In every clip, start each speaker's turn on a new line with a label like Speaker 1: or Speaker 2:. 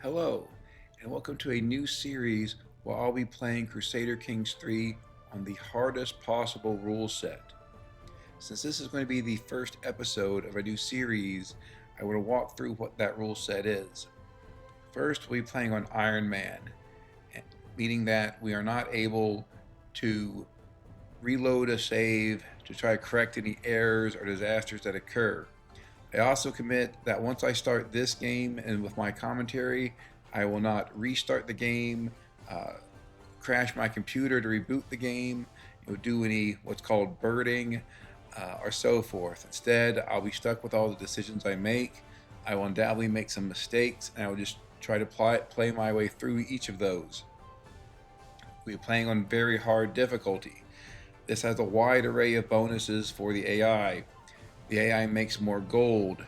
Speaker 1: Hello, and welcome to a new series where I'll be playing Crusader Kings 3 on the hardest possible rule set. Since this is going to be the first episode of a new series, I want to walk through what that rule set is. First, we'll be playing on Iron Man, meaning that we are not able to reload a save to try to correct any errors or disasters that occur. I also commit that once I start this game and with my commentary, I will not restart the game, uh, crash my computer to reboot the game, do any what's called birding, or so forth. Instead, I'll be stuck with all the decisions I make. I will undoubtedly make some mistakes, and I will just try to play my way through each of those. We're playing on very hard difficulty. This has a wide array of bonuses for the AI. The AI makes more gold.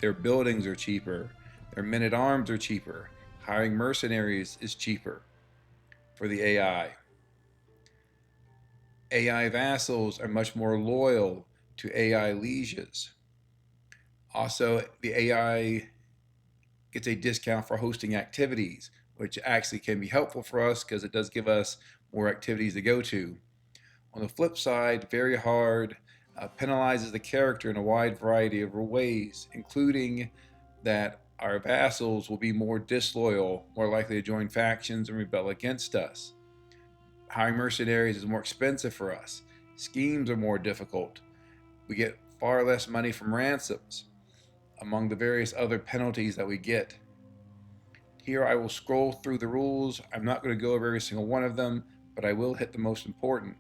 Speaker 1: Their buildings are cheaper. Their men-at-arms are cheaper. Hiring mercenaries is cheaper for the AI. AI vassals are much more loyal to AI lieges. Also, the AI gets a discount for hosting activities, which actually can be helpful for us because it does give us more activities to go to. On the flip side, very hard penalizes the character in a wide variety of ways, including that our vassals will be more disloyal, more likely to join factions and rebel against us. Hiring mercenaries is more expensive for us. Schemes are more difficult. We get far less money from ransoms, among the various other penalties that we get. Here I will scroll through the rules. I'm not going to go over every single one of them, but I will hit the most important.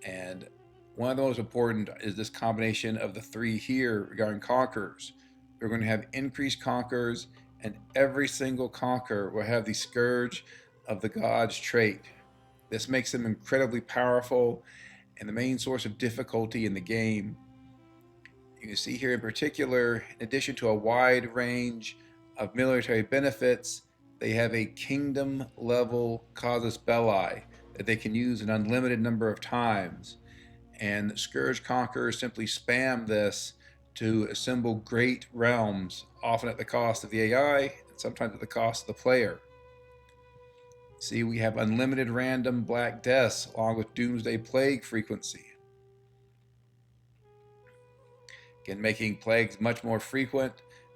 Speaker 1: And one of the most important is this combination of the three here regarding conquerors. We're going to have increased conquerors, and every single conqueror will have the scourge-of-the-gods trait. This makes them incredibly powerful and the main source of difficulty in the game. You can see here in particular, in addition to a wide range of military benefits, they have a kingdom level casus belli that they can use an unlimited number of times. And Scourge conquerors simply spam this to assemble great realms, often at the cost of the AI and sometimes at the cost of the player. See, we have unlimited random black deaths along with Doomsday plague frequency. Again, making plagues much more frequent.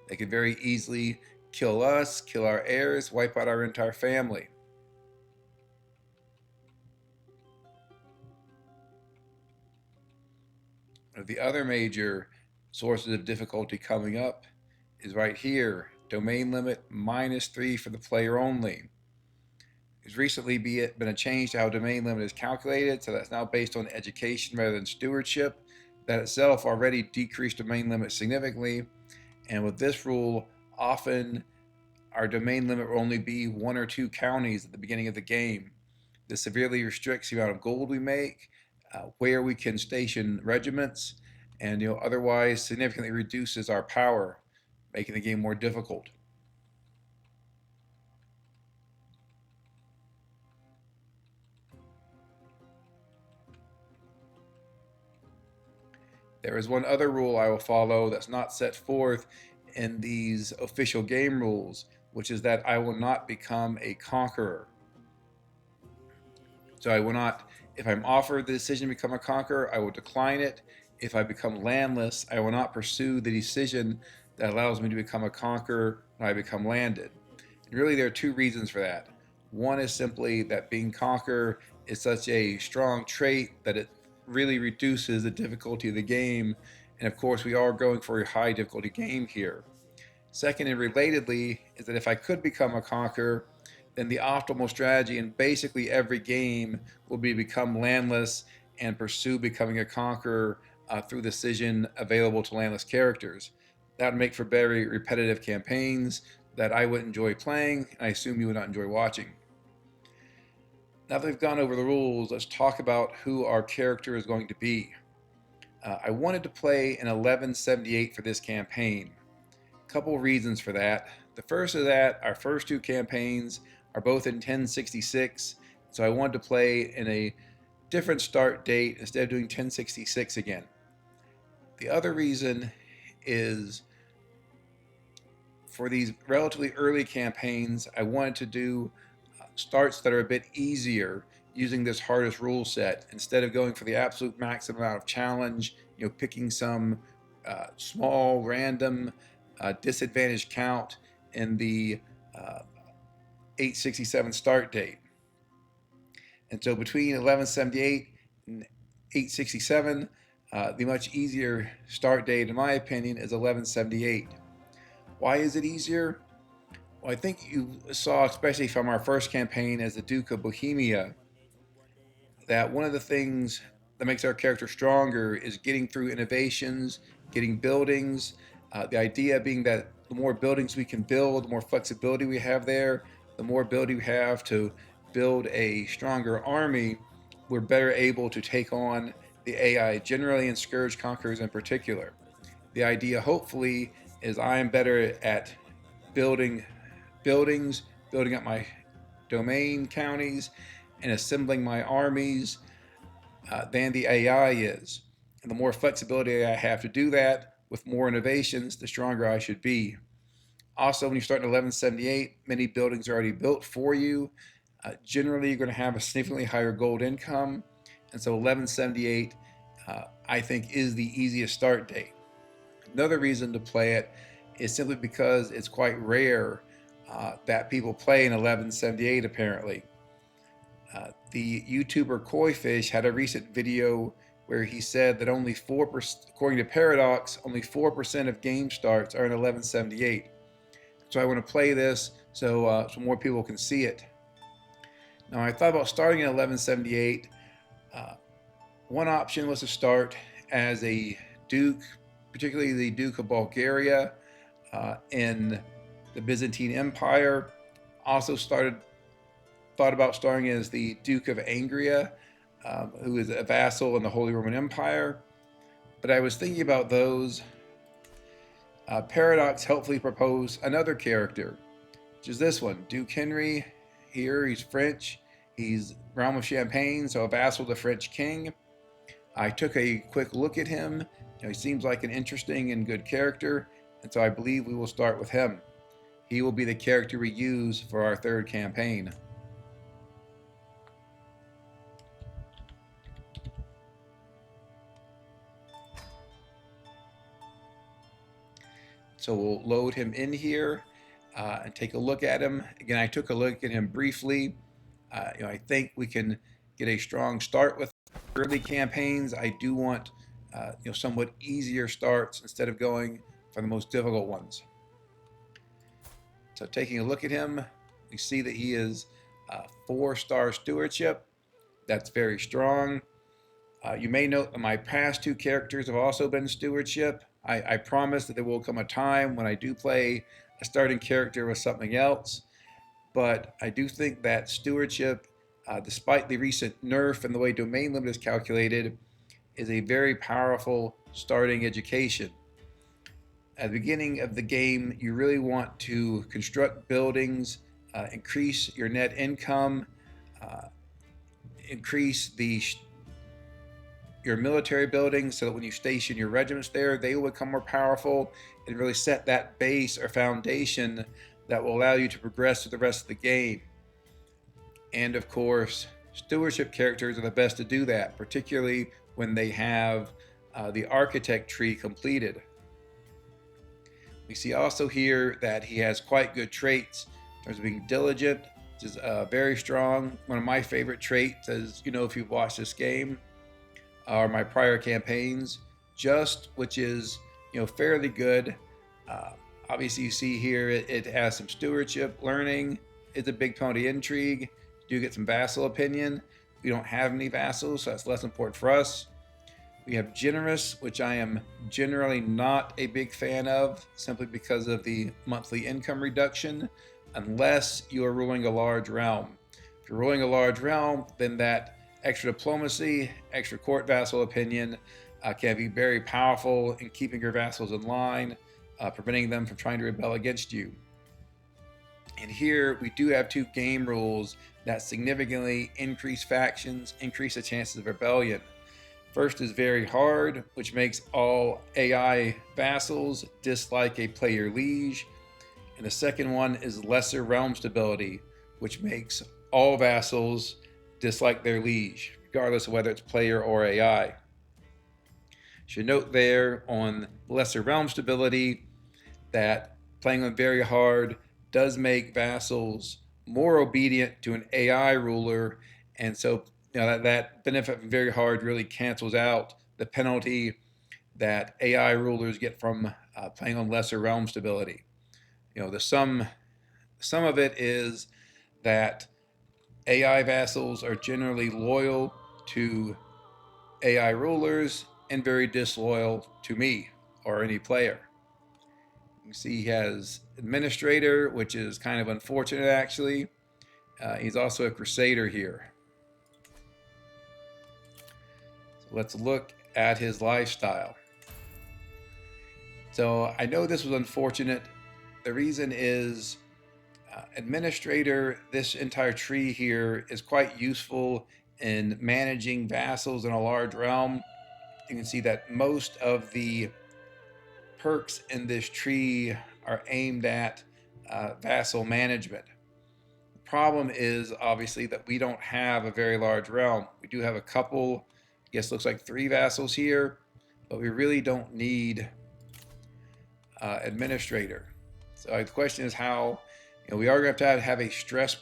Speaker 1: They can very easily kill us, kill our heirs, wipe out our entire family. The other major sources of difficulty coming up is right here. Domain limit -3 for the player only. There's recently been a change to how domain limit is calculated, so that's now based on education rather than stewardship. That itself already decreased domain limit significantly, and with this rule, often our domain limit will only be 1 or 2 counties at the beginning of the game. This severely restricts the amount of gold we make, where we can station regiments, and otherwise significantly reduces our power, making the game more difficult. There is one other rule I will follow that's not set forth in these official game rules, which is that I will not become a conqueror. So I will not, if I'm offered the decision to become a conqueror, I will decline it. If I become landless, I will not pursue the decision that allows me to become a conqueror when I become landed. And really, there are two reasons for that. One is simply that being conqueror is such a strong trait that it really reduces the difficulty of the game. And of course, we are going for a high difficulty game here. Second, and relatedly, is that if I could become a conqueror, then the optimal strategy in basically every game will be become landless and pursue becoming a conqueror through decision available to landless characters. That would make for very repetitive campaigns that I would enjoy playing, and I assume you would not enjoy watching. Now that we've gone over the rules, let's talk about who our character is going to be. I wanted to play in 1178 for this campaign. A couple reasons for that. The first is that our first two campaigns are both in 1066, so I wanted to play in a different start date instead of doing 1066 again. The other reason is for these relatively early campaigns, I wanted to do starts that are a bit easier using this hardest rule set instead of going for the absolute maximum amount of challenge, picking some small random disadvantage count in the 867 start date. And so between 1178 and 867, the much easier start date, in my opinion, is 1178. Why is it easier? Well, I think you saw, especially from our first campaign as the Duke of Bohemia, that one of the things that makes our character stronger is getting through innovations, getting buildings. The idea being that the more buildings we can build, the more flexibility we have there, the more ability we have to build a stronger army, we're better able to take on the AI generally and scourge conquerors in particular. The idea, hopefully, is I am better at building buildings, building up my domain counties, and assembling my armies than the AI is. And the more flexibility I have to do that with more innovations, the stronger I should be. Also, when you start in 1178, many buildings are already built for you. Generally, you're going to have a significantly higher gold income. And so 1178, I think, is the easiest start date. Another reason to play it is simply because it's quite rare that people play in 1178, apparently. The YouTuber Koifish had a recent video where he said that only 4%, according to Paradox, only 4% of game starts are in 1178. So I want to play this so more people can see it. Now, I thought about starting in 1178. One option was to start as a duke, particularly the Duke of Bulgaria in the Byzantine Empire. Also thought about starting as the Duke of Angria, who is a vassal in the Holy Roman Empire. But I was thinking about those. Paradox helpfully proposed another character, which is this one, Duke Henry. Here, he's French. He's realm of Champagne, so a vassal of the French king. I took a quick look at him. He seems like an interesting and good character, and so I believe we will start with him. He will be the character we use for our third campaign. So we'll load him in here and take a look at him. Again, I took a look at him briefly. I think we can get a strong start with early campaigns. I do want somewhat easier starts instead of going for the most difficult ones. So taking a look at him, we see that he is 4-star stewardship. That's very strong. You may note that my past two characters have also been stewardship. I promise that there will come a time when I do play a starting character with something else, but I do think that stewardship, despite the recent nerf and the way domain limit is calculated, is a very powerful starting education. At the beginning of the game, you really want to construct buildings, increase your net income, increase your military buildings so that when you station your regiments there, they will become more powerful and really set that base or foundation that will allow you to progress through the rest of the game. And of course, stewardship characters are the best to do that, particularly when they have the architect tree completed. We see also here that he has quite good traits in terms of being diligent, which is very strong. One of my favorite traits, as you know if you've watched this game, or my prior campaigns. Just, which is fairly good. Obviously, you see here it has some stewardship, learning. It's a big pony intrigue. You do get some vassal opinion. We don't have any vassals, so that's less important for us. We have generous, which I am generally not a big fan of, simply because of the monthly income reduction, unless you are ruling a large realm. If you're ruling a large realm, then that extra diplomacy, extra court vassal opinion can be very powerful in keeping your vassals in line, preventing them from trying to rebel against you. And here we do have two game rules that significantly increase factions, increase the chances of rebellion. First is very hard, which makes all AI vassals dislike a player liege. And the second one is lesser realm stability, which makes all vassals dislike their liege, regardless of whether it's player or AI. Should note there on lesser realm stability that playing on very hard does make vassals more obedient to an AI ruler, and so that benefit from very hard really cancels out the penalty that AI rulers get from playing on lesser realm stability. The sum of it is that AI vassals are generally loyal to AI rulers and very disloyal to me or any player. You see he has administrator, which is kind of unfortunate actually. He's also a crusader here. So let's look at his lifestyle. So I know this was unfortunate. The reason is administrator, this entire tree here is quite useful in managing vassals in a large realm. You can see that most of the perks in this tree are aimed at vassal management. The problem is obviously that we don't have a very large realm. We do have a couple, I guess looks like 3 vassals here, but we really don't need administrator. So the question is how, we are going to have a stress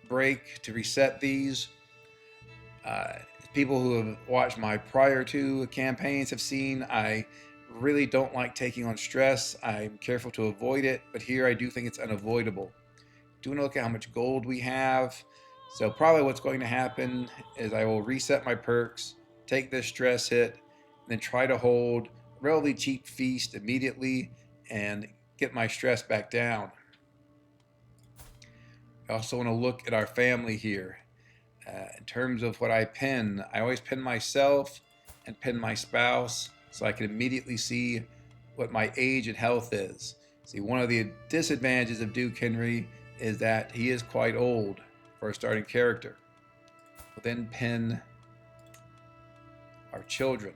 Speaker 1: break to reset these. People who have watched my prior 2 campaigns have seen I really don't like taking on stress. I'm careful to avoid it, but here I do think it's unavoidable. Do want to look at how much gold we have. So probably what's going to happen is I will reset my perks, take this stress hit, and then try to hold a relatively cheap feast immediately and get my stress back down. I also want to look at our family here. In terms of what I pin, I always pin myself and pin my spouse so I can immediately see what my age and health is. See, one of the disadvantages of Duke Henry is that he is quite old for a starting character. We'll then pin our children.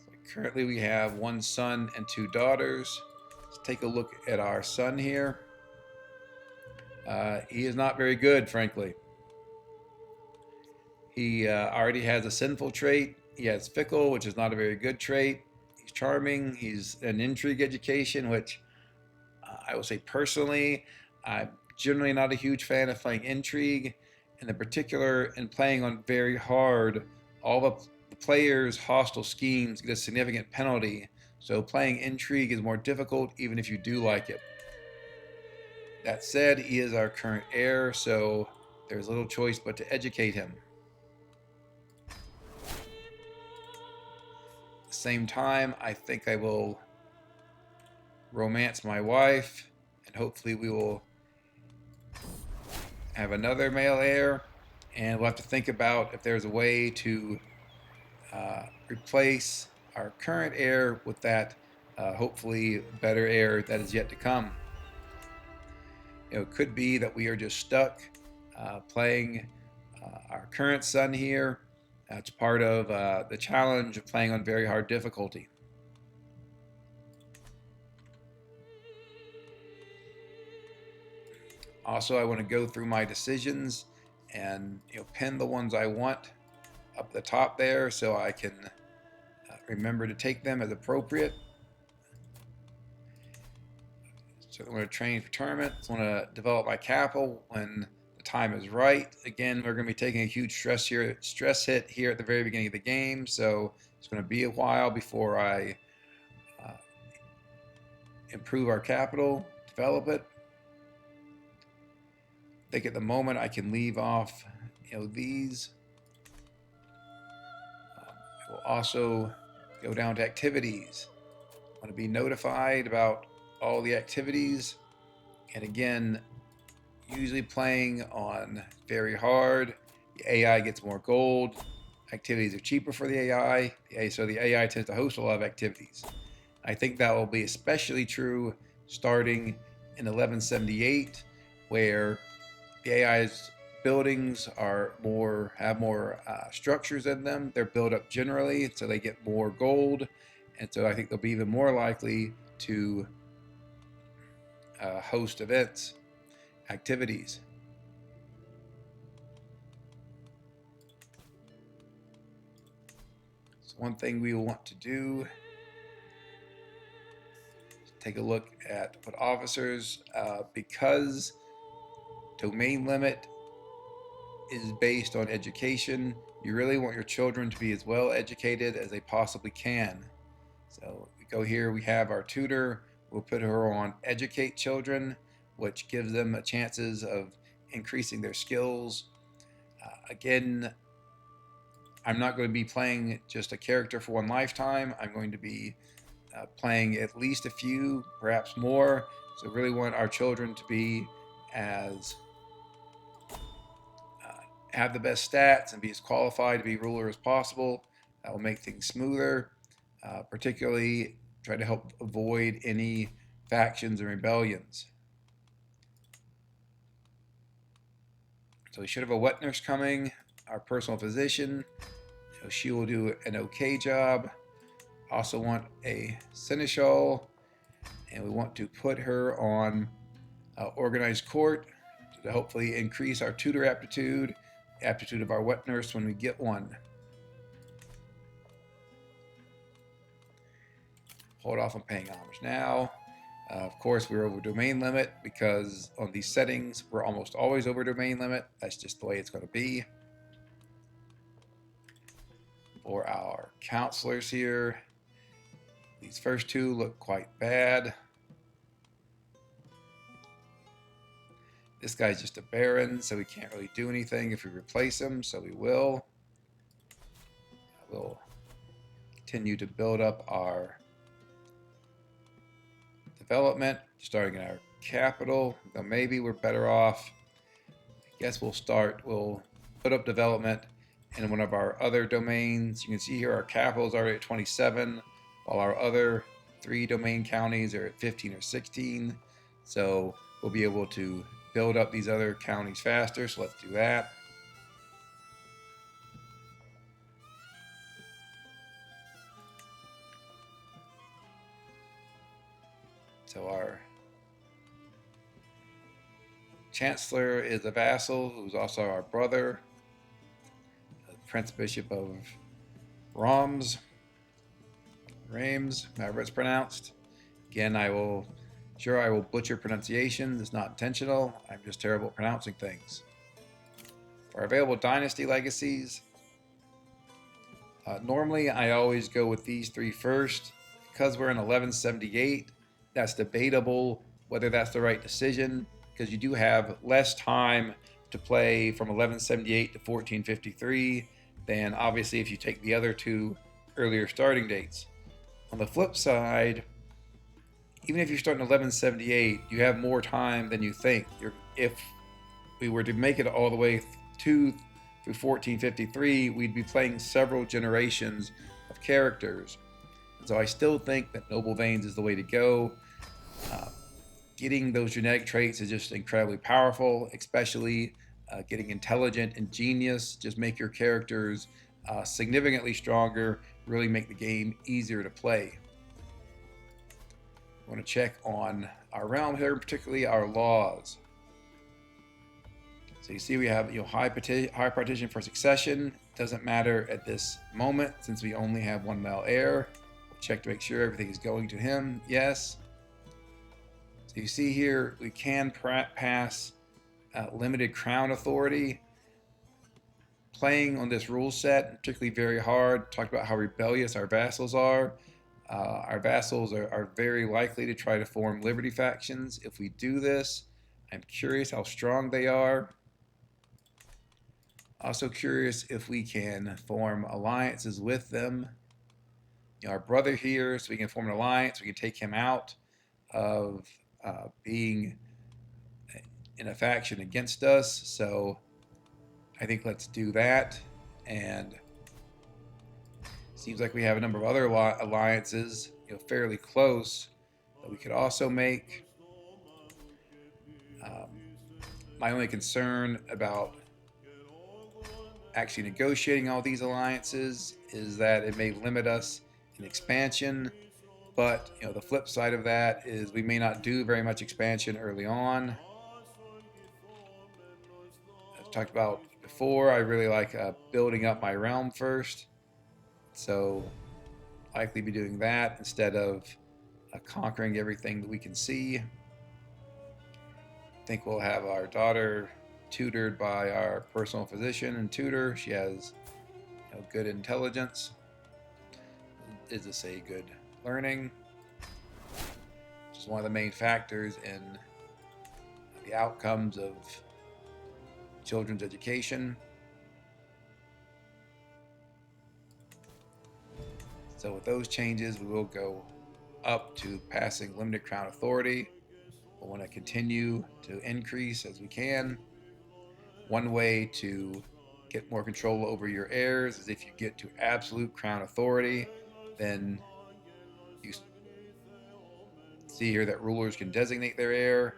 Speaker 1: So currently we have 1 son and 2 daughters. Let's take a look at our son here. He is not very good, frankly. He already has a sinful trait. He has fickle, which is not a very good trait. He's charming. He's an intrigue education, which I will say personally, I'm generally not a huge fan of playing intrigue. And in particular, in playing on very hard, all the players' hostile schemes get a significant penalty. So playing intrigue is more difficult, even if you do like it. That said, he is our current heir, so there's little choice but to educate him. At the same time, I think I will romance my wife, and hopefully we will have another male heir, and we'll have to think about if there's a way to replace our current heir with that hopefully better heir that is yet to come. It could be that we are just stuck playing our current son here. That's part of the challenge of playing on very hard difficulty. Also, I want to go through my decisions and pin the ones I want up the top there so I can remember to take them as appropriate. So I want to train for tournaments. I want to develop my capital when the time is right. Again, we're going to be taking a huge stress hit here at the very beginning of the game, so it's going to be a while before I improve our capital, develop it. I think at the moment I can leave off these. I will also go down to activities. I want to be notified about all the activities, and again, usually playing on very hard, the AI gets more gold. Activities are cheaper for the AI, so the AI tends to host a lot of activities. I think that will be especially true starting in 1178, where the AI's buildings have more structures in them. They're built up generally, so they get more gold, and so I think they'll be even more likely to host events, activities. So one thing we will want to do is take a look at what officers, because domain limit is based on education, you really want your children to be as well educated as they possibly can. So we go here, we have our tutor, we'll put her on educate children, which gives them chances of increasing their skills. Again, I'm not going to be playing just a character for one lifetime. I'm going to be playing at least a few, perhaps more. So really want our children to be as have the best stats and be as qualified to be ruler as possible. That will make things smoother, particularly try to help avoid any factions and rebellions. So we should have a wet nurse coming, our personal physician. So she will do an okay job. Also want a seneschal, and we want to put her on organized court to hopefully increase our tutor aptitude of our wet nurse when we get one. Hold off on paying homage now. Of course, we're over domain limit because on these settings, we're almost always over domain limit. That's just the way it's going to be. For our counselors here, these first two look quite bad. This guy's just a baron, so we can't really do anything if we replace him, so we will. We'll continue to build up our development, starting in our capital. Though maybe we're better off. I guess we'll put up development in one of our other domains. You can see here our capital is already at 27, while our other 3 domain counties are at 15 or 16. So we'll be able to build up these other counties faster, so let's do that. So our chancellor is a vassal who's also our brother, Prince Bishop of Reims, however it's pronounced. Again, I will butcher pronunciations. It's not intentional. I'm just terrible at pronouncing things. For our available dynasty legacies, normally I always go with these 3 first. Because we're in 1178, that's debatable whether that's the right decision, because you do have less time to play from 1178 to 1453 than obviously if you take the other 2 earlier starting dates. On the flip side, even if you're starting 1178, you have more time than you think. If we were to make it all the way through 1453, we'd be playing several generations of characters. So I still think that Noble Veins is the way to go. Getting those genetic traits is just incredibly powerful, especially getting intelligent and genius. Just make your characters significantly stronger, really make the game easier to play. I want to check on our realm here, particularly our laws. So you see we have high partition for succession. Doesn't matter at this moment since we only have 1 male heir. We'll check to make sure everything is going to him. Yes. So you see here we can pass limited crown authority. Playing on this rule set, particularly very hard. Talked about how rebellious our vassals are. Our vassals are very likely to try to form liberty factions. If we do this, I'm curious how strong they are. Also curious if we can form alliances with them. Our brother here, so we can form an alliance. We can take him out of being in a faction against us. So I think let's do that. And seems like we have a number of other alliances, fairly close, that we could also make. My only concern about actually negotiating all these alliances is that it may limit us in expansion. But the flip side of that is we may not do very much expansion early on. I've talked about before, I really like building up my realm first, so likely be doing that instead of conquering everything that we can see. I think we'll have our daughter tutored by our personal physician and tutor. She has good intelligence. Is this a good learning? Which is one of the main factors in the outcomes of children's education. So with those changes, we will go up to passing limited crown authority. We'll want to continue to increase as we can. One way to get more control over your heirs is if you get to absolute crown authority, then you see here that rulers can designate their heir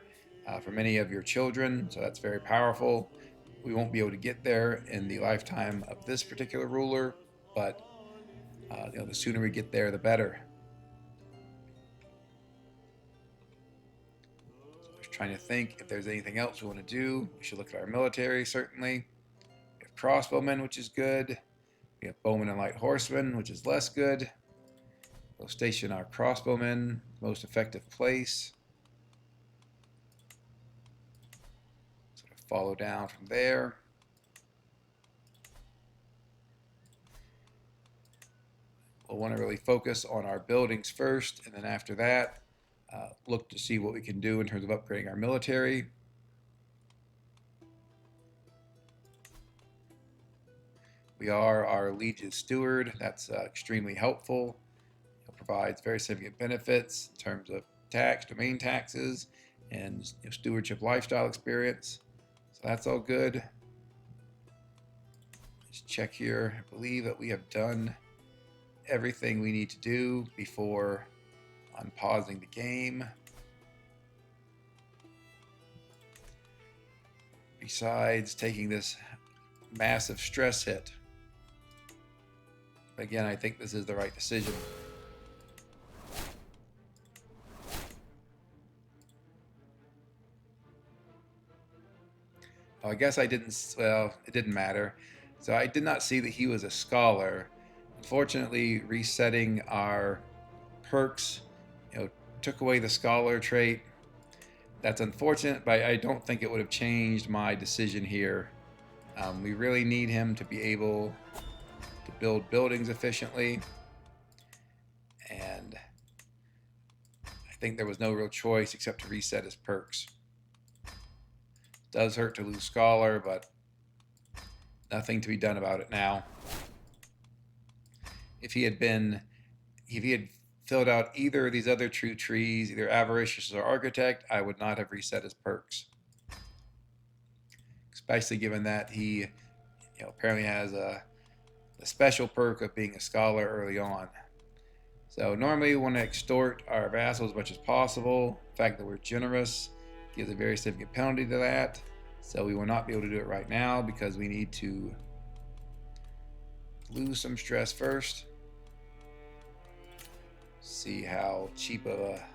Speaker 1: for many of your children, so that's very powerful. We won't be able to get there in the lifetime of this particular ruler, but the sooner we get there, the better. So I was trying to think if there's anything else we want to do. We should look at our military, certainly. We have crossbowmen, which is good. We have bowmen and light horsemen, which is less good. We'll station our crossbowmen, most effective place. Sort of follow down from there. We'll want to really focus on our buildings first, and then after that, look to see what we can do in terms of upgrading our military. We are our liege's steward. That's extremely helpful. It provides very significant benefits in terms of tax, domain taxes, and stewardship lifestyle experience. So that's all good. Let's check here. I believe that we have done everything we need to do before unpausing the game. Besides taking this massive stress hit. Again, I think this is the right decision. I guess I didn't, well, it didn't matter. So I did not see that he was a scholar. Unfortunately, resetting our perks, took away the scholar trait. That's unfortunate, but I don't think it would have changed my decision here. We really need him to be able to build buildings efficiently, and I think there was no real choice except to reset his perks. It does hurt to lose scholar, but nothing to be done about it now. If he had filled out either of these other true trees, either avaricious or architect, I would not have reset his perks. Especially given that he apparently has a special perk of being a scholar early on. So normally we want to extort our vassals as much as possible. The fact that we're generous gives a very significant penalty to that. So we will not be able to do it right now because we need to lose some stress first. See how cheap of a...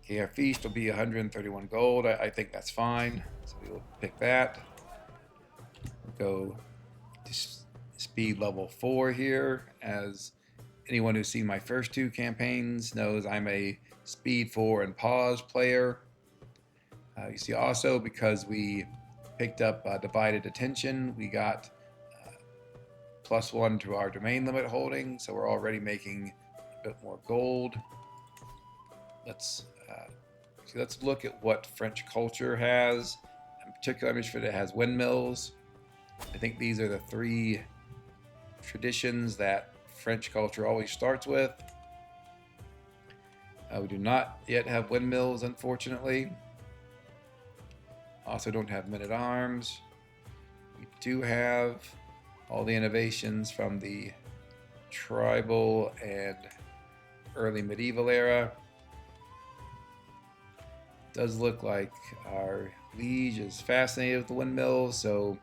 Speaker 1: Okay, our feast will be 131 gold. I think that's fine. So we will pick that. We'll go to speed level 4 here. As anyone who's seen my first two campaigns knows, I'm a speed 4 and pause player. You see also, because we picked up divided attention, we got +1 to our domain limit holding, so we're already making a bit more gold. Let's look at what French culture has. In particular, I'm interested it has windmills. I think these are the 3 traditions that French culture always starts with. We do not yet have windmills, unfortunately. Also don't have men-at-arms. We do have all the innovations from the tribal and early medieval era. It does look like our liege is fascinated with the windmills, so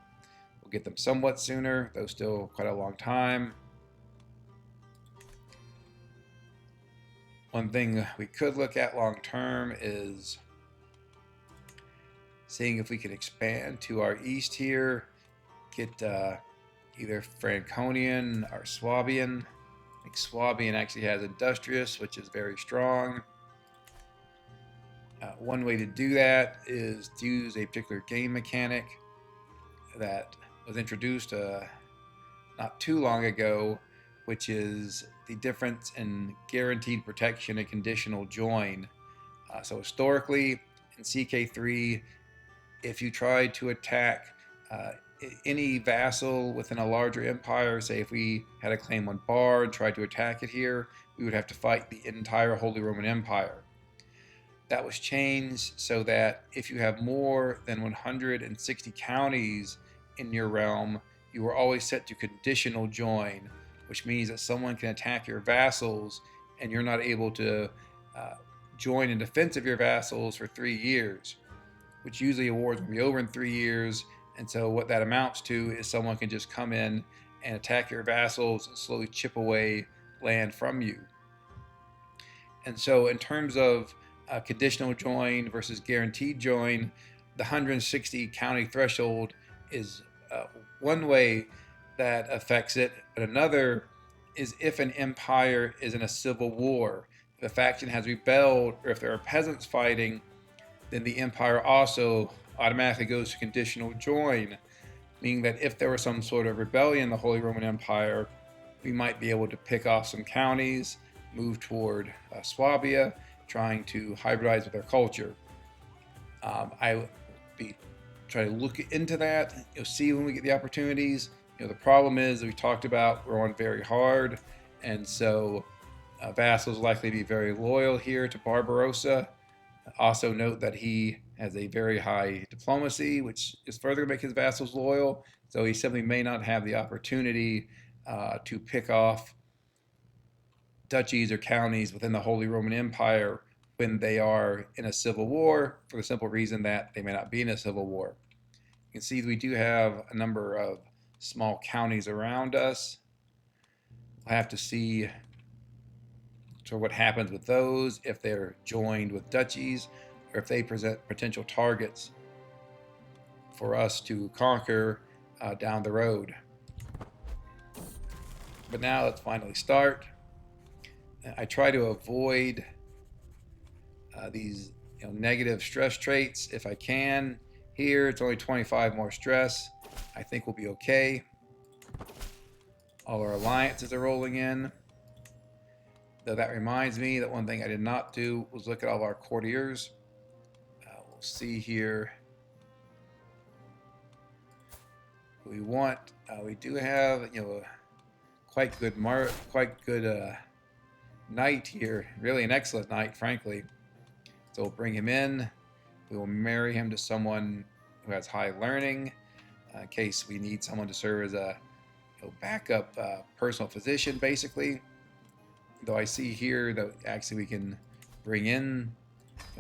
Speaker 1: we'll get them somewhat sooner, though still quite a long time. One thing we could look at long term is seeing if we can expand to our east here, get either Franconian or Swabian. I think Swabian actually has Industrious, which is very strong. One way to do that is to use a particular game mechanic that was introduced not too long ago, which is the difference in guaranteed protection and conditional join. So historically, in CK3, if you tried to attack any vassal within a larger empire, say if we had a claim on Bar and tried to attack it here, we would have to fight the entire Holy Roman Empire. That was changed so that if you have more than 160 counties in your realm, you are always set to conditional join, which means that someone can attack your vassals and you're not able to join in defense of your vassals for 3 years, which usually awards will be over in 3 years. And so what that amounts to is someone can just come in and attack your vassals and slowly chip away land from you. And so in terms of conditional join versus guaranteed join, the 160 county threshold is one way that affects it, but another is if an empire is in a civil war, if a faction has rebelled, or if there are peasants fighting, then the empire also automatically goes to conditional join, meaning that if there was some sort of rebellion in the Holy Roman Empire, we might be able to pick off some counties, move toward Swabia, trying to hybridize with their culture. I will be trying to look into that. You'll see when we get the opportunities. The problem is that we talked about we're on very hard, and so vassals likely to be very loyal here to Barbarossa. Also note that he has a very high diplomacy, which is further going to make his vassals loyal. So he simply may not have the opportunity to pick off duchies or counties within the Holy Roman Empire when they are in a civil war, for the simple reason that they may not be in a civil war. You can see we do have a number of small counties around us. We'll have to see what happens with those, if they're joined with duchies, or if they present potential targets for us to conquer down the road. But now let's finally start. I try to avoid these negative stress traits if I can. Here it's only 25 more stress. I think we'll be okay. All our alliances are rolling in. Though that reminds me that one thing I did not do was look at all of our courtiers. We'll see here. We want. We do have a quite good knight here. Really an excellent knight, frankly. So we'll bring him in. We will marry him to someone who has high learning, in case we need someone to serve as a backup personal physician, basically. Though I see here that actually we can bring in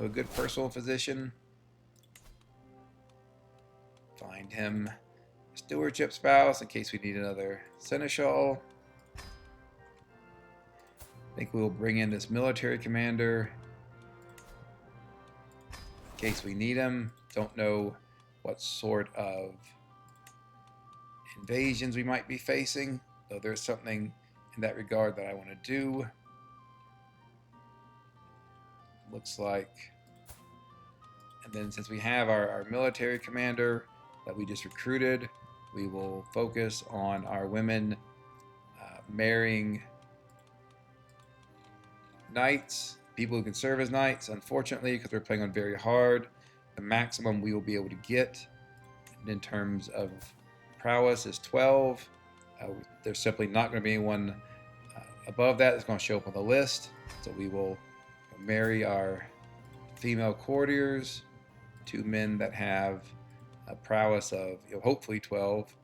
Speaker 1: a good personal physician. Find him a stewardship spouse in case we need another seneschal. I think we'll bring in this military commander in case we need him. Don't know what sort of invasions we might be facing, though there's something in that regard that I want to do. Looks like. And then since we have our military commander that we just recruited, we will focus on our women marrying knights, people who can serve as knights. Unfortunately, because we're playing on very hard, the maximum we will be able to get in terms of prowess is 12. There's simply not going to be anyone above that that's going to show up on the list. So we will marry our female courtiers to men that have a prowess of hopefully 12.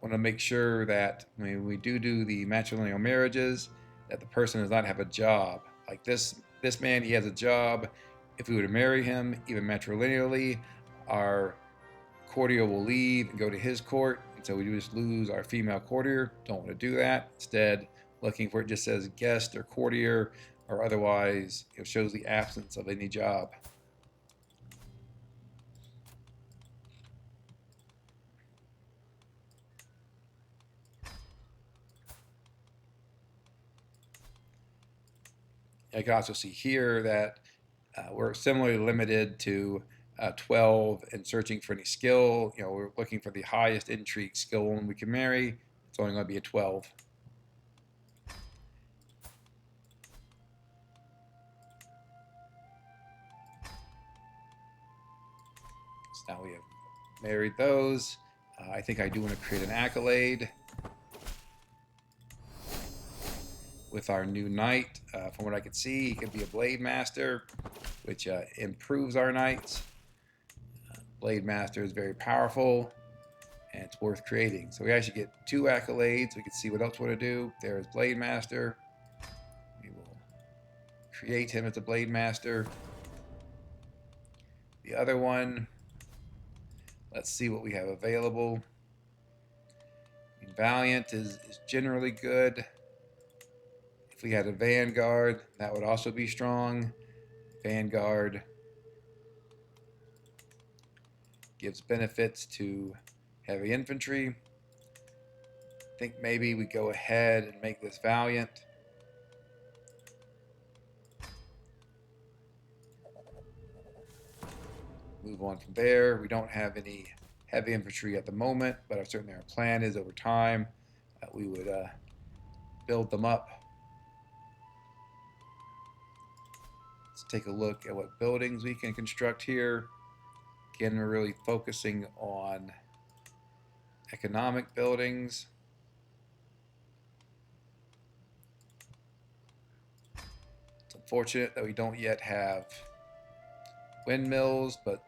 Speaker 1: Want to make sure that when we do the matrilineal marriages, that the person does not have a job. Like this man, he has a job. If we were to marry him, even matrilineally, our courtier will leave and go to his court, and so we just lose our female courtier. Don't want to do that. Instead, looking for it just says guest or courtier, or otherwise shows the absence of any job. I can also see here that we're similarly limited to 12 and searching for any skill. We're looking for the highest intrigue skill one we can marry. It's only going to be a 12. So now we have married those. I think I do want to create an accolade with our new knight. From what I could see, he could be a blade master, which improves our knights. Blade master is very powerful, and it's worth creating. So we actually get 2 accolades. We can see what else we want to do. There's blade master. We will create him as a blade master. The other one, let's see what we have available. Valiant is generally good. If we had a Vanguard, that would also be strong. Vanguard gives benefits to heavy infantry. I think maybe we go ahead and make this Valiant. Move on from there. We don't have any heavy infantry at the moment, but certainly our plan is over time we would build them up. Let's take a look at what buildings we can construct here. Again, we're really focusing on economic buildings. It's unfortunate that we don't yet have windmills, but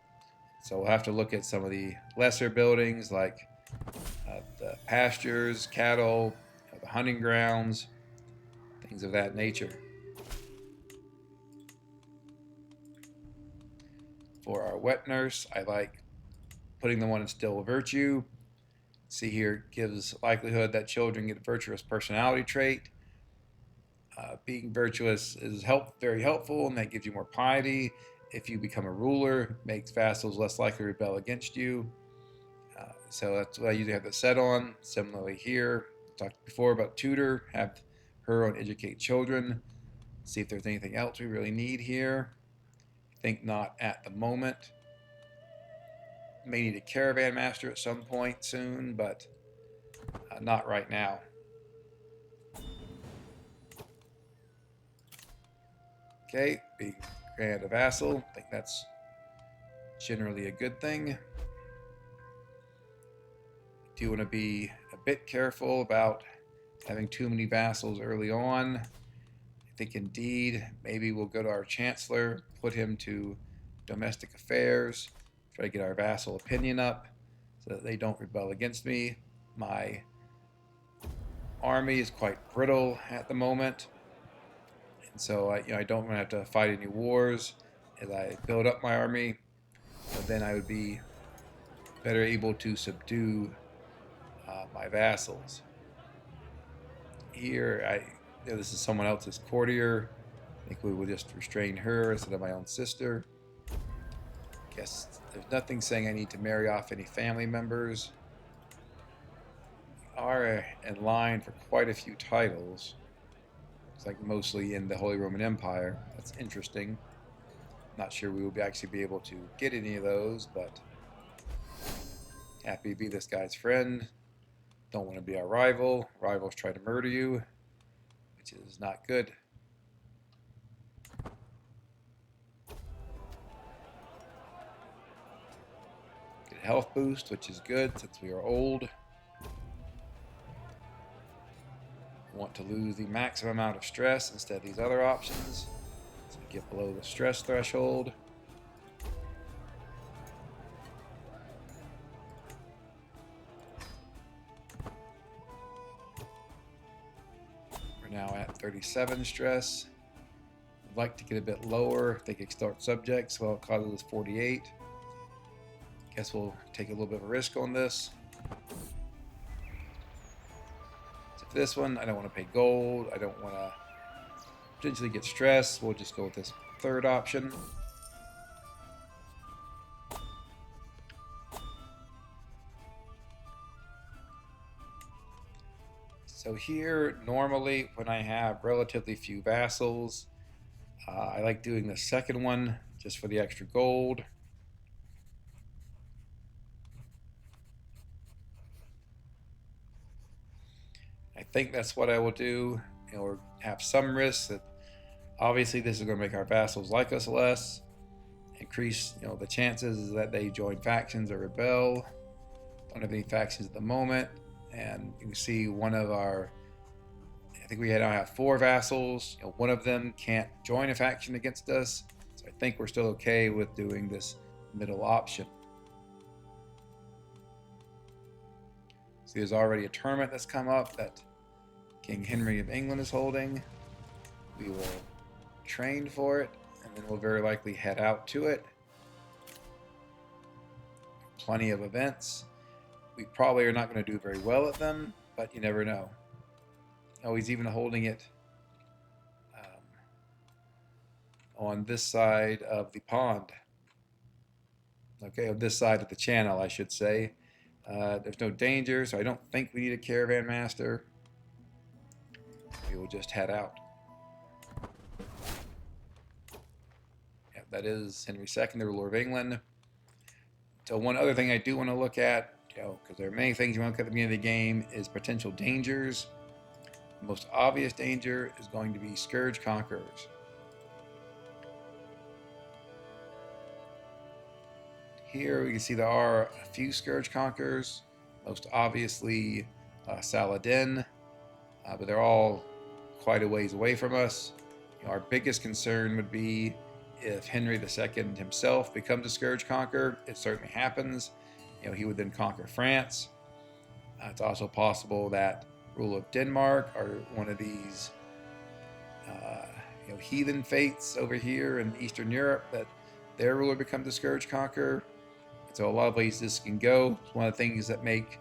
Speaker 1: so we'll have to look at some of the lesser buildings like the pastures, cattle, the hunting grounds, things of that nature. For our wet nurse, I like putting the one in still virtue. See here, gives likelihood that children get a virtuous personality trait. Being virtuous is very helpful, and that gives you more piety. If you become a ruler, makes vassals less likely to rebel against you. So that's what I usually have this set on. Similarly here, talked before about tutor, have her on educate children. See if there's anything else we really need here. I think not at the moment. May need a caravan master at some point soon, but not right now. Okay, being granted a vassal, I think that's generally a good thing. Do want to be a bit careful about having too many vassals early on. I think indeed maybe we'll go to our chancellor, put him to domestic affairs, try to get our vassal opinion up so that they don't rebel against me. My army is quite brittle at the moment, and so I don't want to have to fight any wars. As I build up my army, but then I would be better able to subdue my vassals. Here, this is someone else's courtier. I think we will just restrain her instead of my own sister. Guess there's nothing saying I need to marry off any family members. We are in line for quite a few titles. It's like mostly in the Holy Roman Empire. That's interesting. Not sure we will actually be able to get any of those, but happy to be this guy's friend. Don't want to be our rival. Rivals try to murder you, which is not good. Get a health boost, which is good since we are old. Want to lose the maximum amount of stress instead of these other options. So we get below the stress threshold. We're now at 37 stress. I'd like to get a bit lower if they can start subjects. Well, it causes us 48. Guess we'll take a little bit of a risk on this. So for this one, I don't want to pay gold. I don't want to potentially get stressed, we'll just go with this third option. So here, normally when I have relatively few vassals, I like doing the second one just for the extra gold. I think that's what I will do, or have some risk that obviously this is going to make our vassals like us less, increase the chances that they join factions or rebel. Don't have any factions at the moment, and you can see one of our, I think we now have 4 vassals. One of them can't join a faction against us, so I think we're still okay with doing this middle option. See, there's already a tournament that's come up that King Henry of England is holding. We will train for it, and then we'll very likely head out to it. Plenty of events. We probably are not going to do very well at them, but you never know. Oh, he's even holding it on this side of the pond. Okay, on this side of the channel, I should say. There's no danger, so I don't think we need a caravan master. We will just head out. Yeah, that is Henry II, the ruler of England. So one other thing I do want to look at, because there are many things you want to look at the beginning of the game, is potential dangers. The most obvious danger is going to be scourge conquerors. Here we can see there are a few scourge conquerors, most obviously Saladin, but they're all quite a ways away from us. Our biggest concern would be if Henry II himself becomes a scourge conqueror. It certainly happens. He would then conquer France. It's also possible that rule of Denmark or one of these heathen fates over here in Eastern Europe, that their ruler becomes a scourge conqueror. So a lot of ways this can go. It's one of the things that make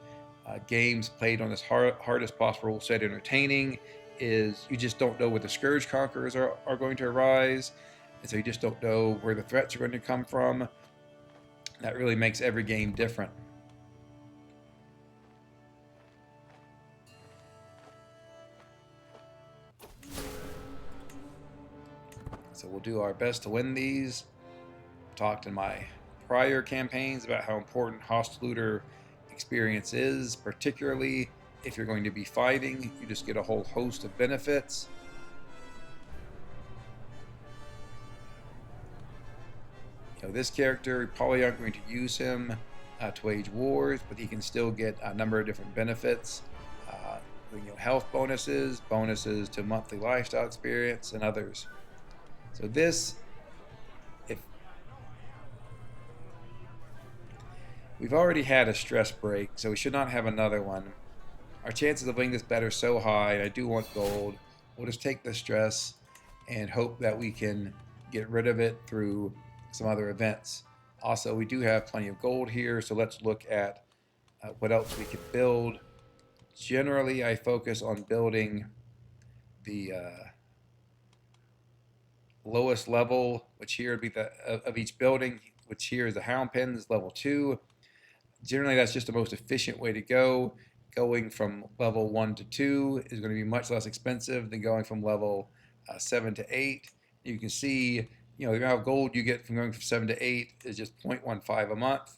Speaker 1: games played on this hardest possible rule set entertaining, is you just don't know where the scourge conquerors are going to arise, and so you just don't know where the threats are going to come from. That really makes every game different. So we'll do our best to win these. Talked in my prior campaigns about how important hostile looter experience is, particularly if you're going to be fighting. You just get a whole host of benefits. This character, probably aren't going to use him to wage wars, but he can still get a number of different benefits. Health bonuses, bonuses to monthly lifestyle experience, and others. So this, if we've already had a stress break, so we should not have another one. Our chances of winning this bet are so high. I do want gold. We'll just take the stress and hope that we can get rid of it through some other events. Also, we do have plenty of gold here, so let's look at what else we can build. Generally, I focus on building the lowest level, which here would be the of each building, which here is the Hound Pens, level 2. Generally, that's just the most efficient way to go. Going from level 1 to 2 is going to be much less expensive than going from level 7 to 8. You can see, the amount of gold you get from going from 7 to 8 is just 0.15 a month.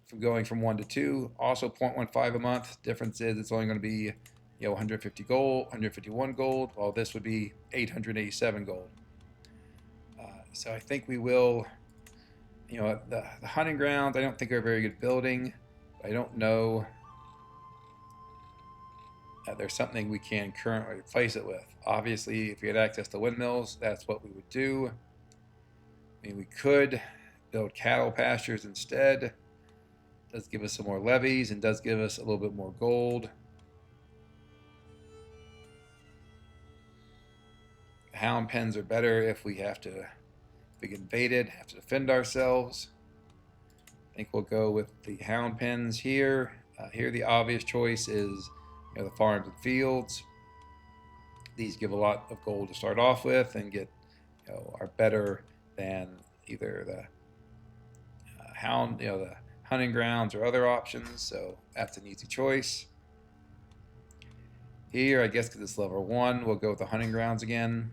Speaker 1: From going from 1 to 2, also 0.15 a month. Difference is it's only going to be 150 gold, 151 gold, while this would be 887 gold. So I think we will, the hunting grounds I don't think are a very good building. I don't know that there's something we can currently replace it with. Obviously, if we had access to windmills, that's what we would do. I mean, we could build cattle pastures instead. Does give us some more levies and does give us a little bit more gold. The hound pens are better if we have to, if we get invaded, have to defend ourselves. I think we'll go with the hound pens here. Here the obvious choice is the farms and fields. These give a lot of gold to start off with and get, are better than either the the hunting grounds or other options. So that's an easy choice. Here, I guess because it's level 1, we'll go with the hunting grounds again.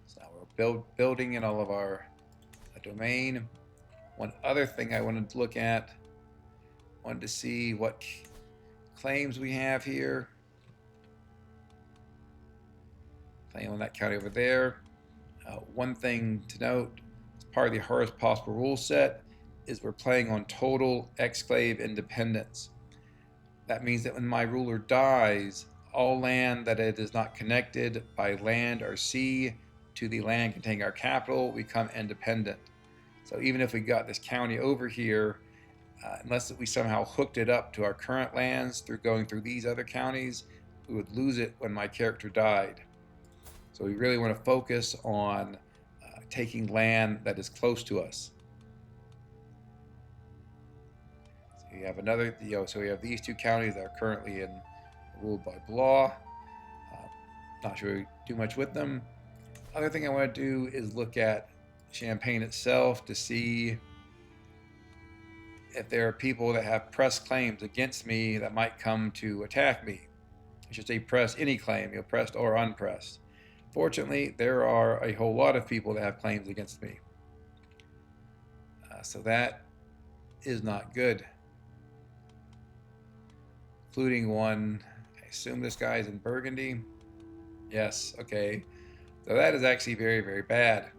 Speaker 1: So now we're building in all of our domain. One other thing I wanted to look at, wanted to see what claims we have here. Claim on that county over there. One thing to note, as part of the hardest possible rule set, is we're playing on total exclave independence. That means that when my ruler dies, all land that it is not connected by land or sea to the land containing our capital become independent. So even if we got this county over here, unless we somehow hooked it up to our current lands through going through these other counties, we would lose it when my character died. So we really want to focus on taking land that is close to us. So we have another, so we have these 2 counties that are currently ruled by Blah. Not sure we do much with them. Other thing I want to do is look at Champagne itself to see if there are people that have press claims against me that might come to attack me. I should say press any claim, pressed or unpressed. Fortunately, there are a whole lot of people that have claims against me. So that is not good. Including one, I assume this guy is in Burgundy. Yes, okay. So that is actually very, very bad.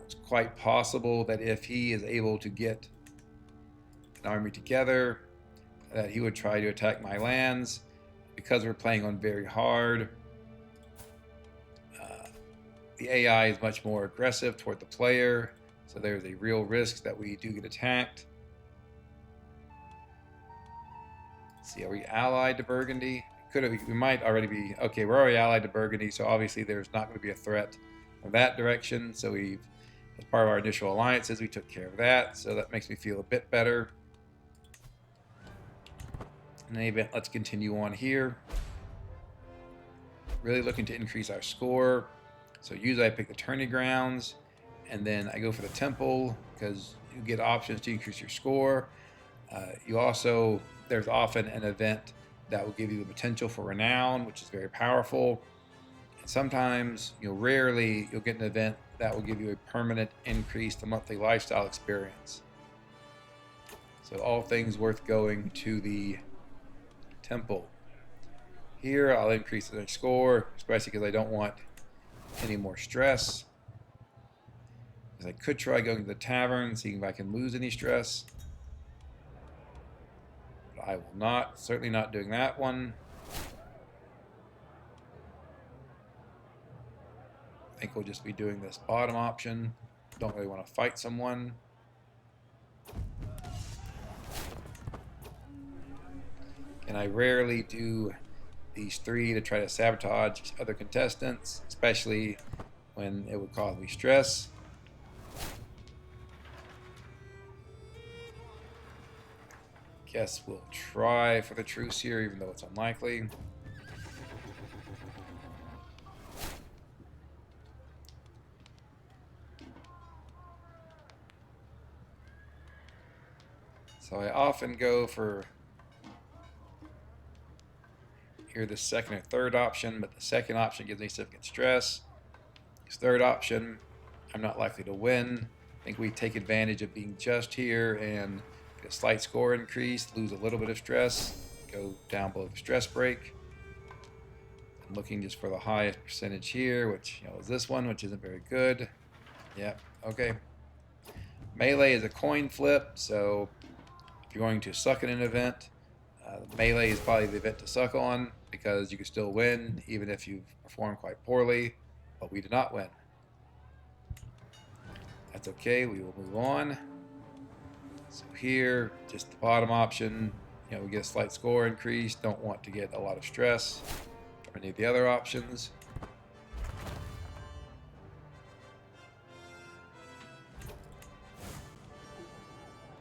Speaker 1: It's quite possible that if he is able to get an army together, that he would try to attack my lands. Because we're playing on very hard, the AI is much more aggressive toward the player, so there's a real risk that we do get attacked. Let's see, are we allied to Burgundy? We might already be. Okay, we're already allied to Burgundy, so obviously there's not going to be a threat from that direction. So as part of our initial alliances, we took care of that, so that makes me feel a bit better. In any event, let's continue on here. Really looking to increase our score. So usually I pick the tourney grounds, and then I go for the temple because you get options to increase your score. There's often an event that will give you the potential for renown, which is very powerful. And sometimes, rarely you'll get an event that will give you a permanent increase to monthly lifestyle experience. So all things worth going to the temple. Here I'll increase the score, especially because I don't want any more stress. Because I could try going to the tavern, seeing if I can lose any stress. But I will not, certainly not doing that one. I think we'll just be doing this bottom option. Don't really want to fight someone. And I rarely do these 3 to try to sabotage other contestants, especially when it would cause me stress. Guess we'll try for the truce here, even though it's unlikely. So I often go for here the second or third option, but the second option gives me significant stress. This third option, I'm not likely to win. I think we take advantage of being just here and get a slight score increase, lose a little bit of stress, go down below the stress break. I'm looking just for the highest percentage here, which is this one, which isn't very good. Yeah, okay. Melee is a coin flip, so if you're going to suck at an event, melee is probably the event to suck on because you can still win even if you've performed quite poorly, but we did not win. That's okay, we will move on. So here, just the bottom option, we get a slight score increase, don't want to get a lot of stress from any of the other options.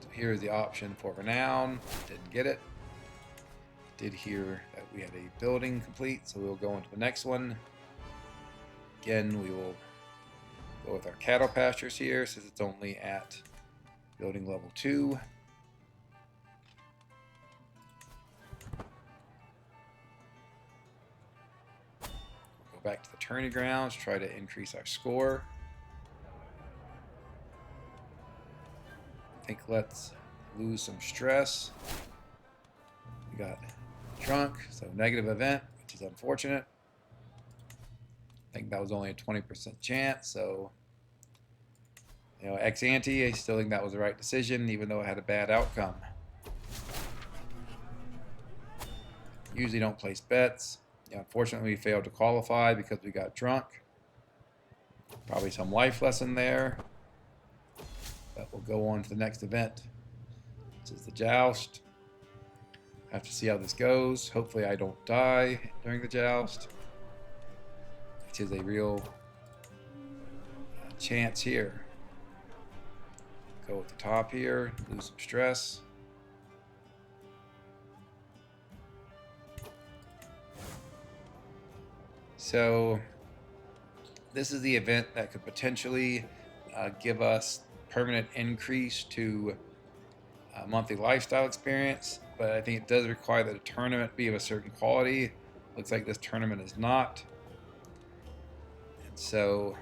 Speaker 1: So here's the option for renown, didn't get it. Did hear that we had a building complete, so we'll go into the next one. Again, we will go with our cattle pastures here since it's only at building level 2. Go back to the tourney grounds, try to increase our score. I think let's lose some stress. We got drunk, so negative event, which is unfortunate. I think that was only a 20% chance, so ex ante, I still think that was the right decision, even though it had a bad outcome. Usually don't place bets. Unfortunately, we failed to qualify because we got drunk. Probably some life lesson there. But we'll go on to the next event. This is the joust. Have to see how this goes. Hopefully I don't die during the joust, which is a real chance here. Go at the top here, lose some stress. So this is the event that could potentially give us permanent increase to monthly lifestyle experience, but I think it does require that a tournament be of a certain quality. Looks like this tournament is not. And so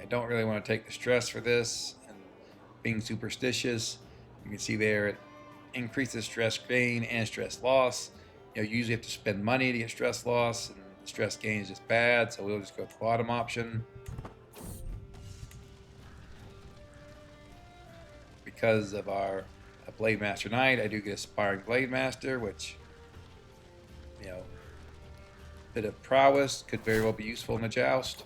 Speaker 1: I don't really want to take the stress for this, and being superstitious, you can see there it increases stress gain and stress loss. You usually have to spend money to get stress loss, and the stress gain is just bad, so we'll just go with the bottom option. Because of our Blade Master Knight, I do get Aspiring Blade Master, which, bit of prowess could very well be useful in the joust.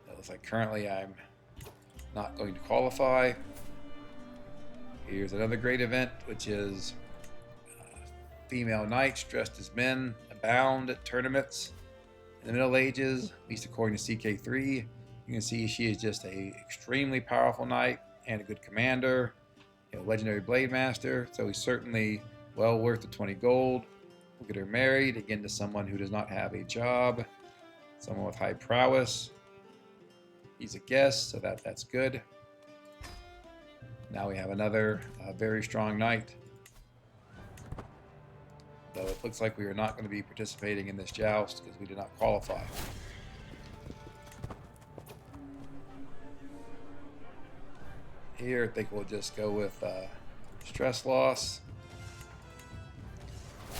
Speaker 1: It looks like currently I'm not going to qualify. Here's another great event, which is female knights dressed as men abound at tournaments. In the Middle Ages, at least according to CK3, you can see she is just a extremely powerful knight and a good commander, legendary blade master. So he's certainly well worth the 20 gold. We'll get her married again to someone who does not have a job, someone with high prowess. He's a guest, so that's good. Now we have another very strong knight. Though it looks like we are not going to be participating in this joust because we did not qualify. Here, I think we'll just go with stress loss.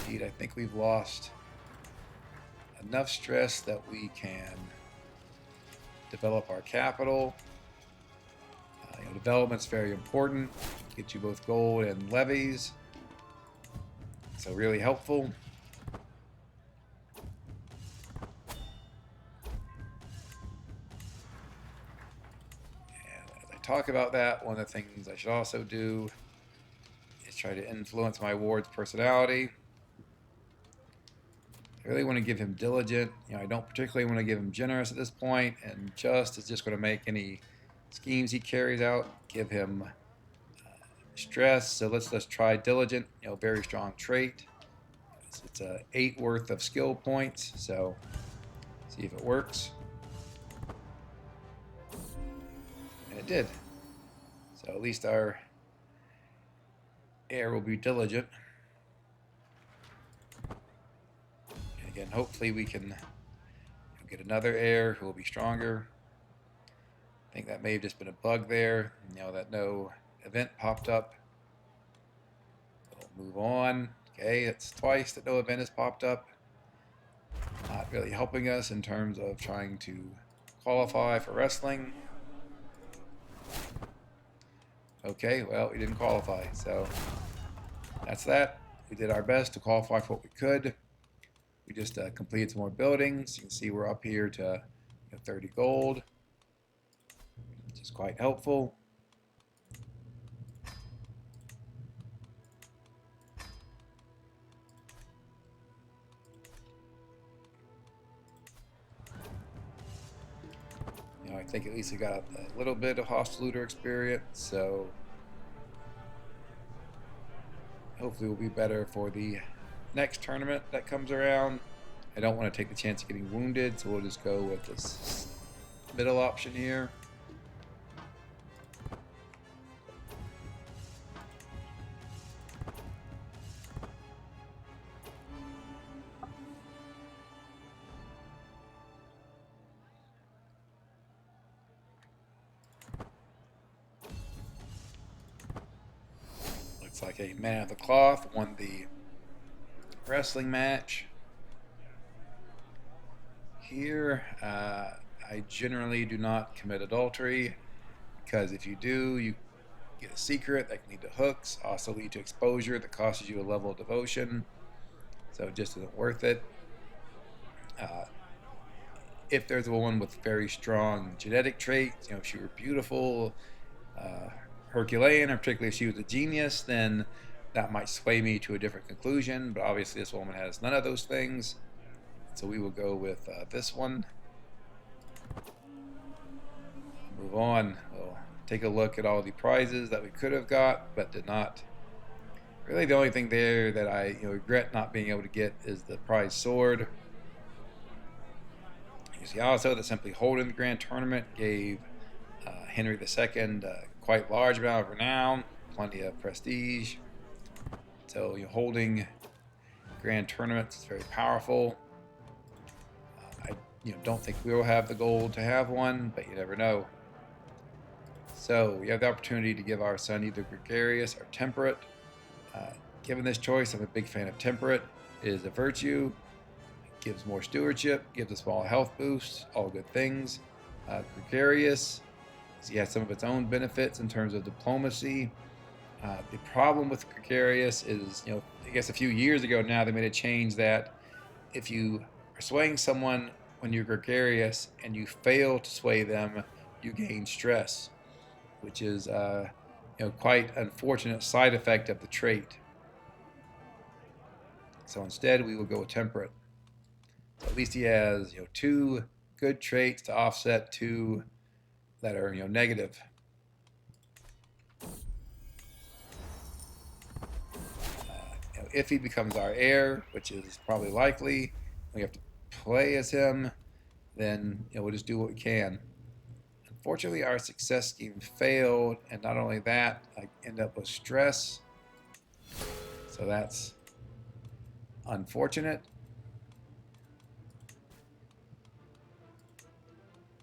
Speaker 1: Indeed, I think we've lost enough stress that we can develop our capital. Development's very important. Get you both gold and levies. So really helpful. And as I talk about that, one of the things I should also do is try to influence my ward's personality. I really want to give him diligent. I don't particularly want to give him generous at this point, and just is just going to make any schemes he carries out give him stress. So let's try diligent. Very strong trait. It's a 8 worth of skill points. So see if it works. And it did. So at least our heir will be diligent. And again, hopefully we can get another heir who will be stronger. I think that may have just been a bug there. That no event popped up. We'll move on. Okay, it's twice that no event has popped up. Not really helping us in terms of trying to qualify for wrestling. Okay, well, we didn't qualify, so that's that. We did our best to qualify for what we could. We just completed some more buildings. You can see we're up here to 30 gold, which is quite helpful. I think at least we got a little bit of hostile looter experience, so Hopefully will be better for the next tournament that comes around. I don't want to take the chance of getting wounded, so we'll just go with this middle option here. Looks like a man of the cloth won the wrestling match. Here, I generally do not commit adultery, because if you do, you get a secret that can lead to hooks, also lead to exposure that costs you a level of devotion, so it just isn't worth it. If there's a woman with very strong genetic traits, if she were beautiful, Herculean, or particularly if she was a genius, then that might sway me to a different conclusion, but obviously this woman has none of those things, so we will go with this one. Move on. We'll take a look at all the prizes that we could have got but did not. Really the only thing there that I regret not being able to get is the prize sword. You see also that simply holding the grand tournament gave Henry II quite large amount of renown, plenty of prestige. So holding grand tournaments is very powerful. I don't think we will have the gold to have one, but you never know. So we have the opportunity to give our son either gregarious or temperate. Given this choice, I'm a big fan of temperate. It is a virtue. It gives more stewardship, gives a small health boost, all good things. Gregarious, he has some of its own benefits in terms of diplomacy. The problem with gregarious is, I guess a few years ago now they made a change that if you are swaying someone when you're gregarious and you fail to sway them, you gain stress, which is quite unfortunate side effect of the trait. So instead we will go with temperate. So at least he has two good traits to offset two that are negative. If he becomes our heir, which is probably likely, we have to play as him, then we'll just do what we can. Unfortunately, our success scheme failed, and not only that, I end up with stress. So that's unfortunate.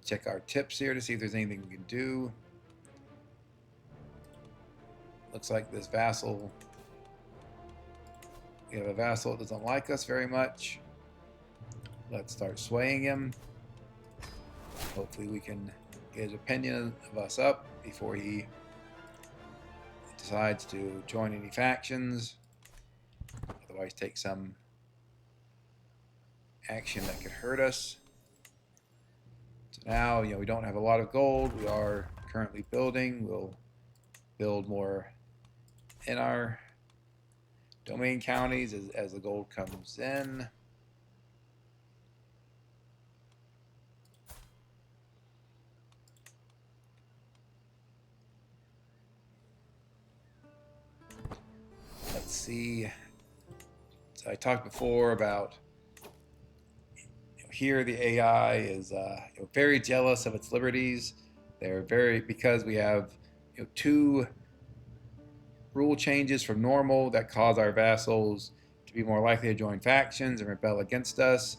Speaker 1: Check our tips here to see if there's anything we can do. Looks like this vassal, we have a vassal that doesn't like us very much. Let's start swaying him. Hopefully we can get his opinion of us up before he decides to join any factions. Otherwise take some action that could hurt us. So now, we don't have a lot of gold. We are currently building. We'll build more in our domain counties as the gold comes in. Let's see. So I talked before about here the AI is very jealous of its liberties. They're because we have two rule changes from normal that cause our vassals to be more likely to join factions and rebel against us.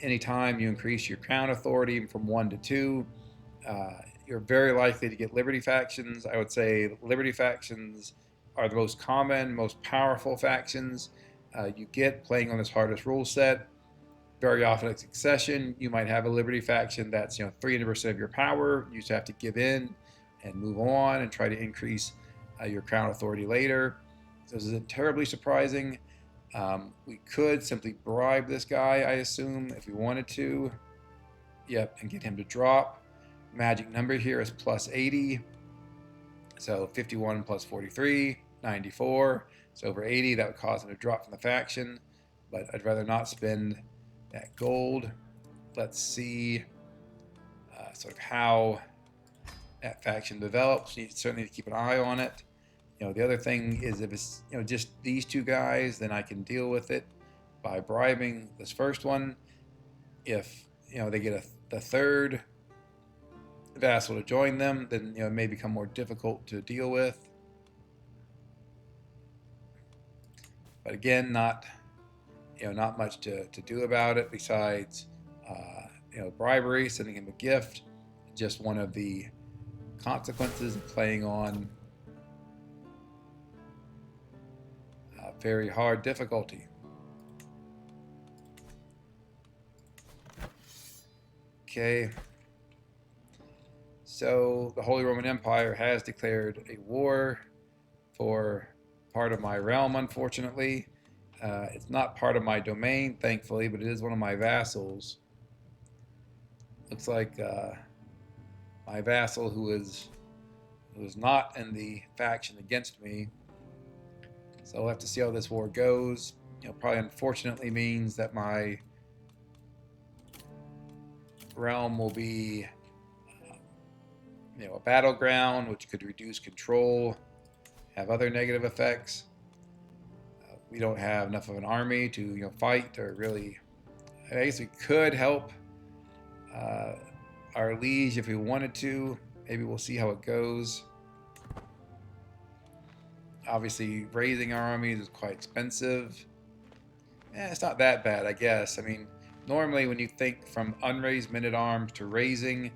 Speaker 1: Anytime you increase your crown authority from 1 to 2, you're very likely to get liberty factions. I would say liberty factions are the most common, most powerful factions you get playing on this hardest rule set. Very often at succession, you might have a liberty faction that's 300% of your power. You just have to give in and move on and try to increase your crown authority later. So this isn't terribly surprising. We could simply bribe this guy, I assume, if we wanted to. Yep, and get him to drop. Magic number here is plus 80. So 51 plus 43, 94. So over 80, that would cause him to drop from the faction. But I'd rather not spend that gold. Let's see sort of how that faction develops. You certainly need to keep an eye on it. The other thing is if it's just these two guys, then I can deal with it by bribing this first one. If they get the third vassal to join them, then it may become more difficult to deal with. But again, not much to do about it besides bribery, sending him a gift, just one of the consequences of playing on very hard difficulty. Okay, so the Holy Roman Empire has declared a war for part of my realm, unfortunately. It's not part of my domain, thankfully, but it is one of my vassals. Looks like my vassal, who is not in the faction against me. So we'll have to see how this war goes. Probably unfortunately means that my realm will be a battleground, which could reduce control, have other negative effects. We don't have enough of an army to fight, or really, I guess we could help our liege if we wanted to. Maybe we'll see how it goes. Obviously, raising our armies is quite expensive. It's not that bad, I guess. I mean, normally when you think from unraised men-at-arms to raising,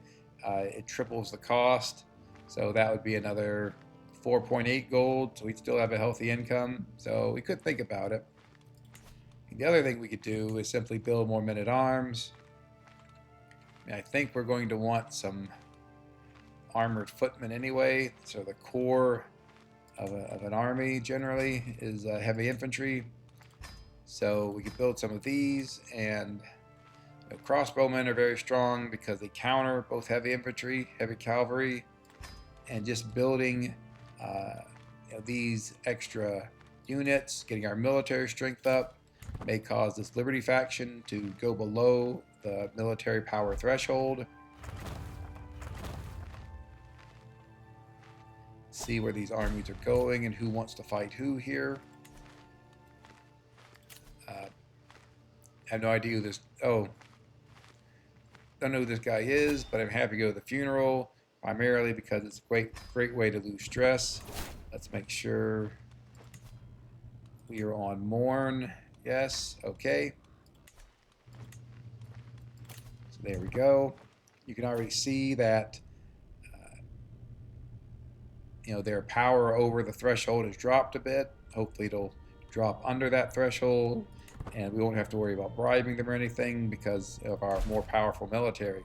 Speaker 1: it triples the cost. So that would be another 4.8 gold, so we'd still have a healthy income. So we could think about it. The other thing we could do is simply build more men-at-arms. I think we're going to want some armored footmen anyway. So the core of an army generally is heavy infantry. So we could build some of these, and crossbowmen are very strong because they counter both heavy infantry, heavy cavalry, and just building these extra units, getting our military strength up, may cause this Liberty faction to go below the military power threshold. See where these armies are going and who wants to fight who here. I have no idea who this... Oh, don't know who this guy is, but I'm happy to go to the funeral, primarily because it's a great way to lose stress. Let's make sure we are on mourn. Yes, okay. So there we go. You can already see that their power over the threshold has dropped a bit. Hopefully it'll drop under that threshold, and we won't have to worry about bribing them or anything because of our more powerful military.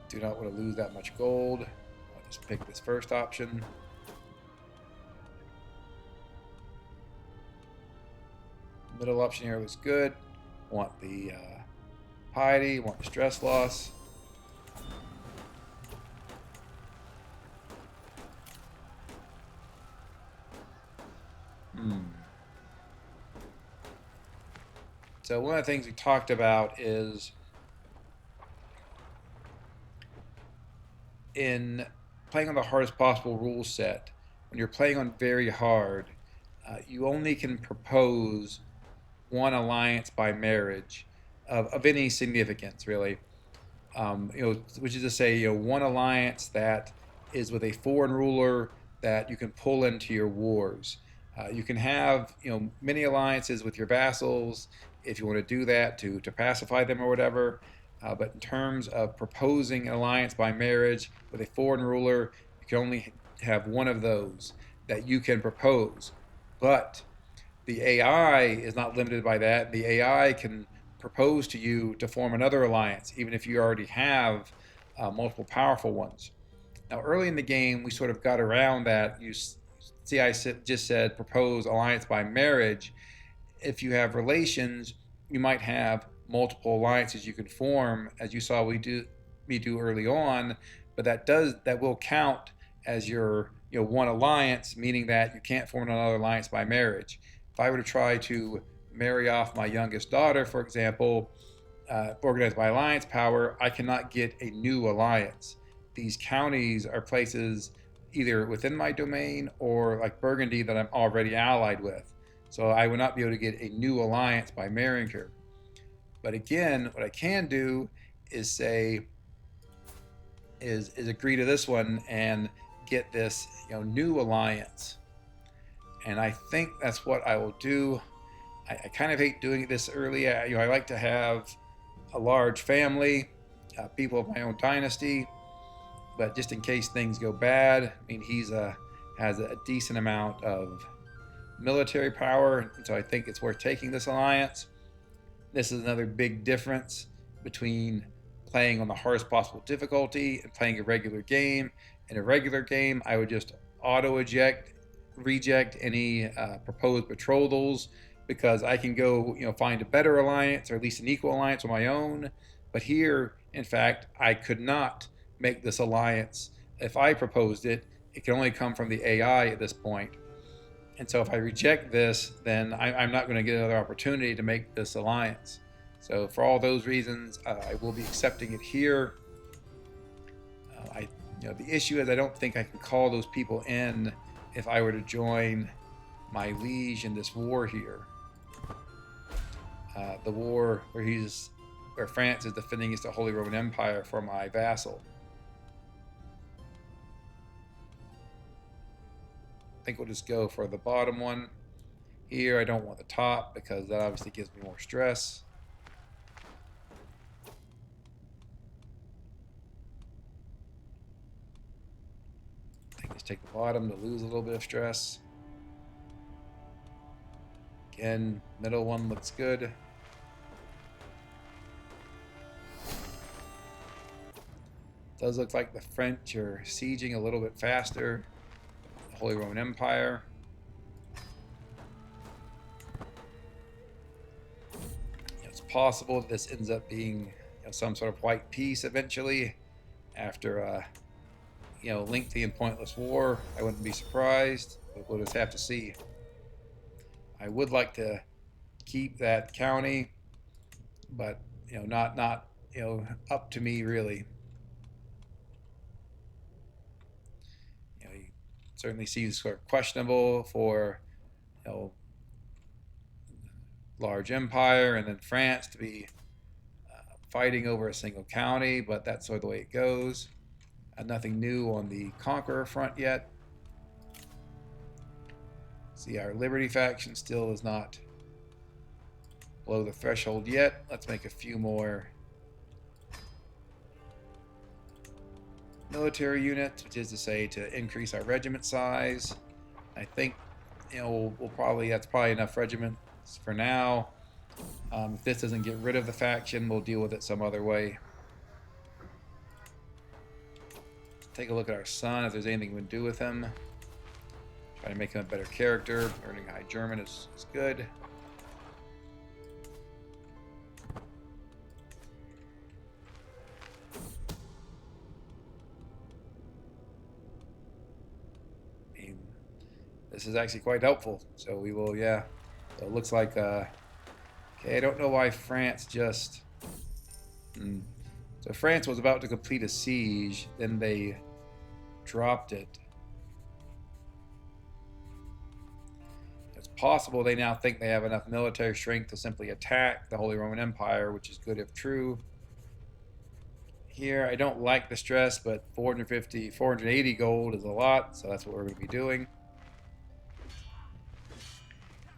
Speaker 1: Do not want to lose that much gold. I'll just pick this first option. Middle option here looks good. Want the piety, want the stress loss. So one of the things we talked about is in playing on the hardest possible rule set, when you're playing on very hard, you only can propose one alliance by marriage of any significance, really. Which is to say, one alliance that is with a foreign ruler that you can pull into your wars. You can have, many alliances with your vassals if you want to do that to pacify them or whatever. But in terms of proposing an alliance by marriage with a foreign ruler, you can only have one of those that you can propose. But the AI is not limited by that. The AI can propose to you to form another alliance, even if you already have multiple powerful ones. Now, early in the game, we sort of got around that. You see, I just said propose alliance by marriage. If you have relations, you might have multiple alliances you can form, as you saw me do early on. But that will count as your one alliance, meaning that you can't form another alliance by marriage. If I were to try to marry off my youngest daughter, for example, organized by alliance power, I cannot get a new alliance. These counties are places either within my domain or like Burgundy that I'm already allied with. So I would not be able to get a new alliance by marrying her. But again, what I can do is say, is agree to this one and get this new alliance. And I think that's what I will do. I kind of hate doing this early. I like to have a large family, people of my own dynasty, but just in case things go bad, I mean, has a decent amount of military power, and so I think it's worth taking this alliance. This is another big difference between playing on the hardest possible difficulty and playing a regular game. In a regular game, I would just auto reject any proposed betrothals because I can go, find a better alliance or at least an equal alliance on my own. But here, in fact, I could not make this alliance. If I proposed it, it can only come from the AI at this point. And so if I reject this, then I'm not going to get another opportunity to make this alliance. So for all those reasons, I will be accepting it here. The issue is I don't think I can call those people in if I were to join my liege in this war here. The war where France is defending against the Holy Roman Empire for my vassal. I think we'll just go for the bottom one here. I don't want the top because that obviously gives me more stress. I think just take the bottom to lose a little bit of stress. Again, middle one looks good. Does look like the French are sieging a little bit faster. The Holy Roman Empire. It's possible that this ends up being some sort of white peace eventually after a lengthy and pointless war. I wouldn't be surprised, but we'll just have to see. I would like to keep that county, but not up to me really. He certainly seems sort of questionable for large empire and then France to be fighting over a single county, but that's sort of the way it goes. Nothing new on the conqueror front yet. See, our Liberty faction still is not below the threshold yet. Let's make a few more military units, which is to say to increase our regiment size. I think we'll probably, that's probably enough regiments for now. If this doesn't get rid of the faction, we'll deal with it some other way. Take a look at our son, if there's anything we can do with him. Try to make him a better character. Learning High German is good. This is actually quite helpful. So we will, yeah. So it looks like, okay, I don't know why France just... So France was about to complete a siege, then they dropped it. It's possible they now think they have enough military strength to simply attack the Holy Roman Empire, which is good if true. Here, I don't like the stress, but 480 gold is a lot, so that's what we're going to be doing.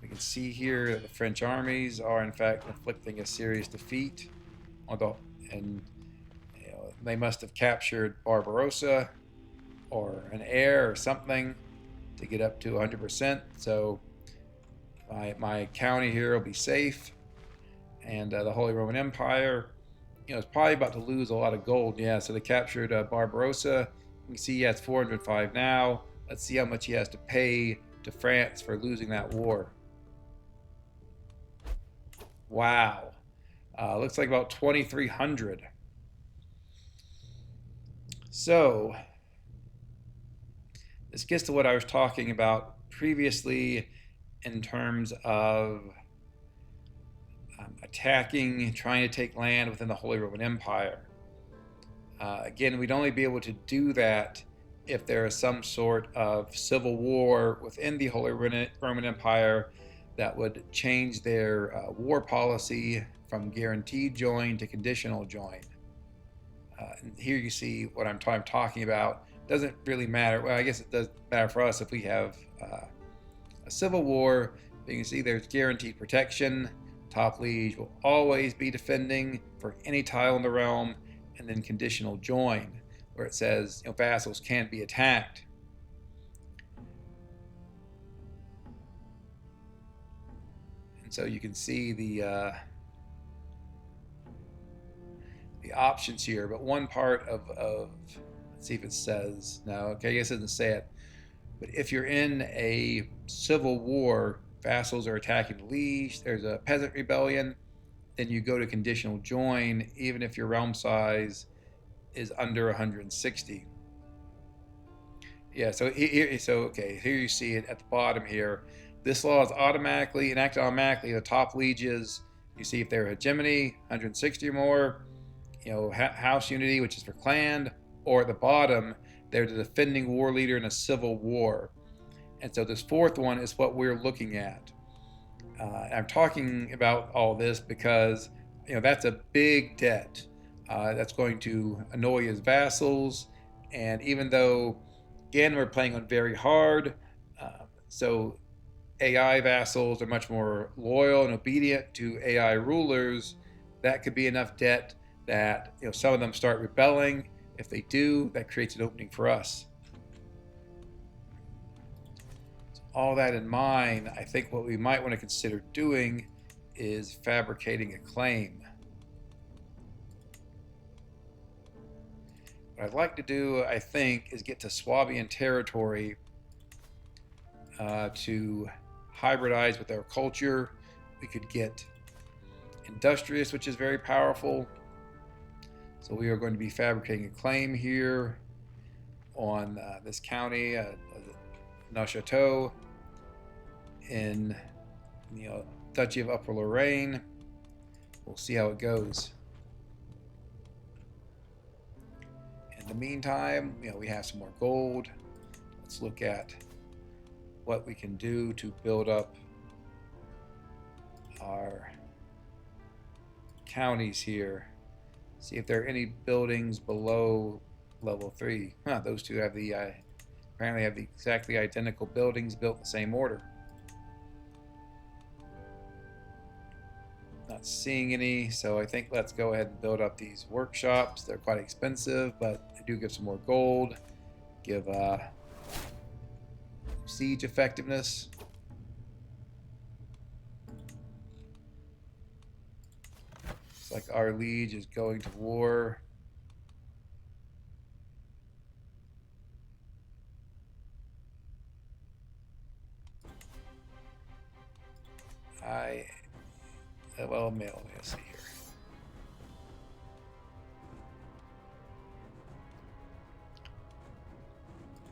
Speaker 1: We can see here that the French armies are in fact inflicting a serious defeat, and they must have captured Barbarossa or an heir or something to get up to 100%. So my county here will be safe, and the Holy Roman Empire, is probably about to lose a lot of gold. Yeah, so they captured Barbarossa. You can see he has 405 now. Let's see how much he has to pay to France for losing that war. Wow. Looks like about 2,300. So this gets to what I was talking about previously in terms of attacking, trying to take land within the Holy Roman Empire. Again, we'd only be able to do that if there is some sort of civil war within the Holy Roman Empire that would change their war policy from guaranteed join to conditional join. And here you see what I'm talking about. Doesn't really matter. Well, I guess it does matter for us if we have a civil war. You can see there's guaranteed protection. Top liege will always be defending for any tile in the realm, and then conditional join, where it says vassals can't be attacked. And so you can see the options here. But one part of let's see if it says no. Okay, I guess it doesn't say it. But if you're in a civil war, vassals are attacking the liege. There's a peasant rebellion. Then you go to conditional join, even if your realm size is under 160. Yeah, so here you see it at the bottom here. This law is automatically enacted automatically. The top lieges, you see if they're hegemony, 160 or more, house unity, which is for clan, or at the bottom, they're the defending war leader in a civil war. And so this fourth one is what we're looking at. I'm talking about all this because that's a big debt that's going to annoy his vassals. And even though, again, we're playing on very hard, so AI vassals are much more loyal and obedient to AI rulers, that could be enough debt that some of them start rebelling. If they do, that creates an opening for us. All that in mind, I think what we might want to consider doing is fabricating a claim. What I'd like to do, I think, is get to Swabian territory to hybridize with our culture. We could get industrious, which is very powerful. So we are going to be fabricating a claim here on this county, Neuchâtel, in Duchy of Upper Lorraine. We'll see how it goes. In the meantime, we have some more gold. Let's look at what we can do to build up our counties here. See if there are any buildings below level 3. Those two have apparently have the exactly identical buildings built in the same order. Not seeing any, so I think let's go ahead and build up these workshops. They're quite expensive, but they do give some more gold, give siege effectiveness. It's like our liege is going to war. Well, mail. Let's see here.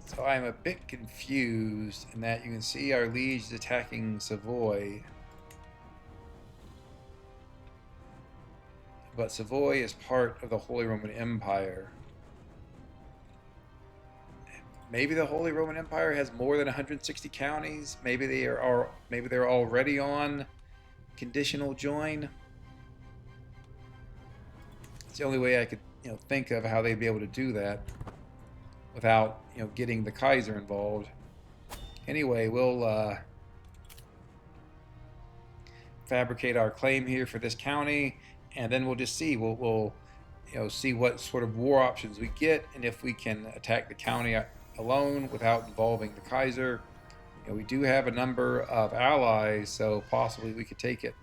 Speaker 1: So I'm a bit confused in that you can see our liege is attacking Savoy, but Savoy is part of the Holy Roman Empire. Maybe the Holy Roman Empire has more than 160 counties. Maybe they're already on conditional join. It's the only way I could think of how they'd be able to do that without getting the Kaiser involved. Anyway, we'll fabricate our claim here for this county, and then we'll just see. We'll see what sort of war options we get, and if we can attack the county alone without involving the Kaiser. We do have a number of allies, so possibly we could take it.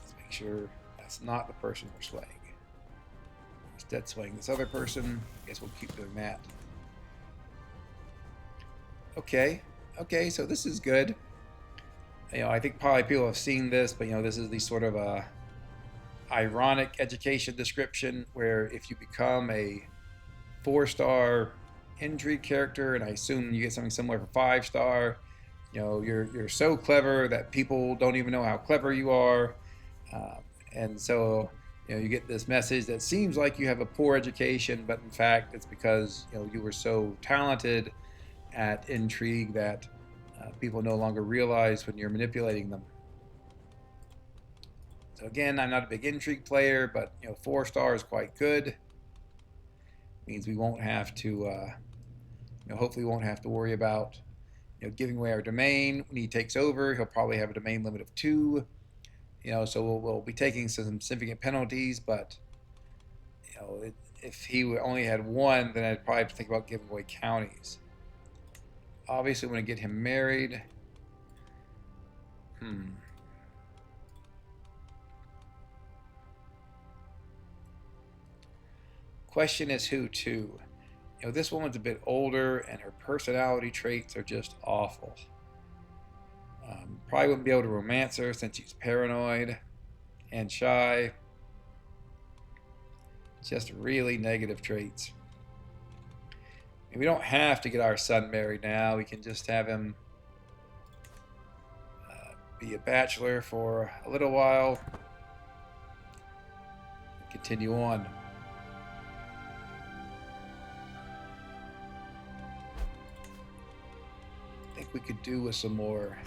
Speaker 1: Let's make sure that's not the person we're slaying. He's Dead swing this other person. I guess we'll keep doing that. Okay. Okay, so this is good. I think probably people have seen this, but this is the sort of ironic education description where if you become a 4-star intrigue character, and I assume you get something similar for 5-star, you're so clever that people don't even know how clever you are, and so you get this message that seems like you have a poor education, but in fact it's because you were so talented at intrigue that people no longer realize when you're manipulating them. So again, I'm not a big intrigue player, but 4-star is quite good. Means we won't have to, hopefully we won't have to worry about giving away our domain. When he takes over, he'll probably have a domain limit of 2. So we'll be taking some significant penalties, but if he only had 1, then I'd probably have to think about giving away counties. Obviously, want to get him married. Question is who to. This woman's a bit older, and her personality traits are just awful. Probably wouldn't be able to romance her since she's paranoid and shy. Just really negative traits. And we don't have to get our son married now. We can just have him be a bachelor for a little while. Continue on. I think we could do with some more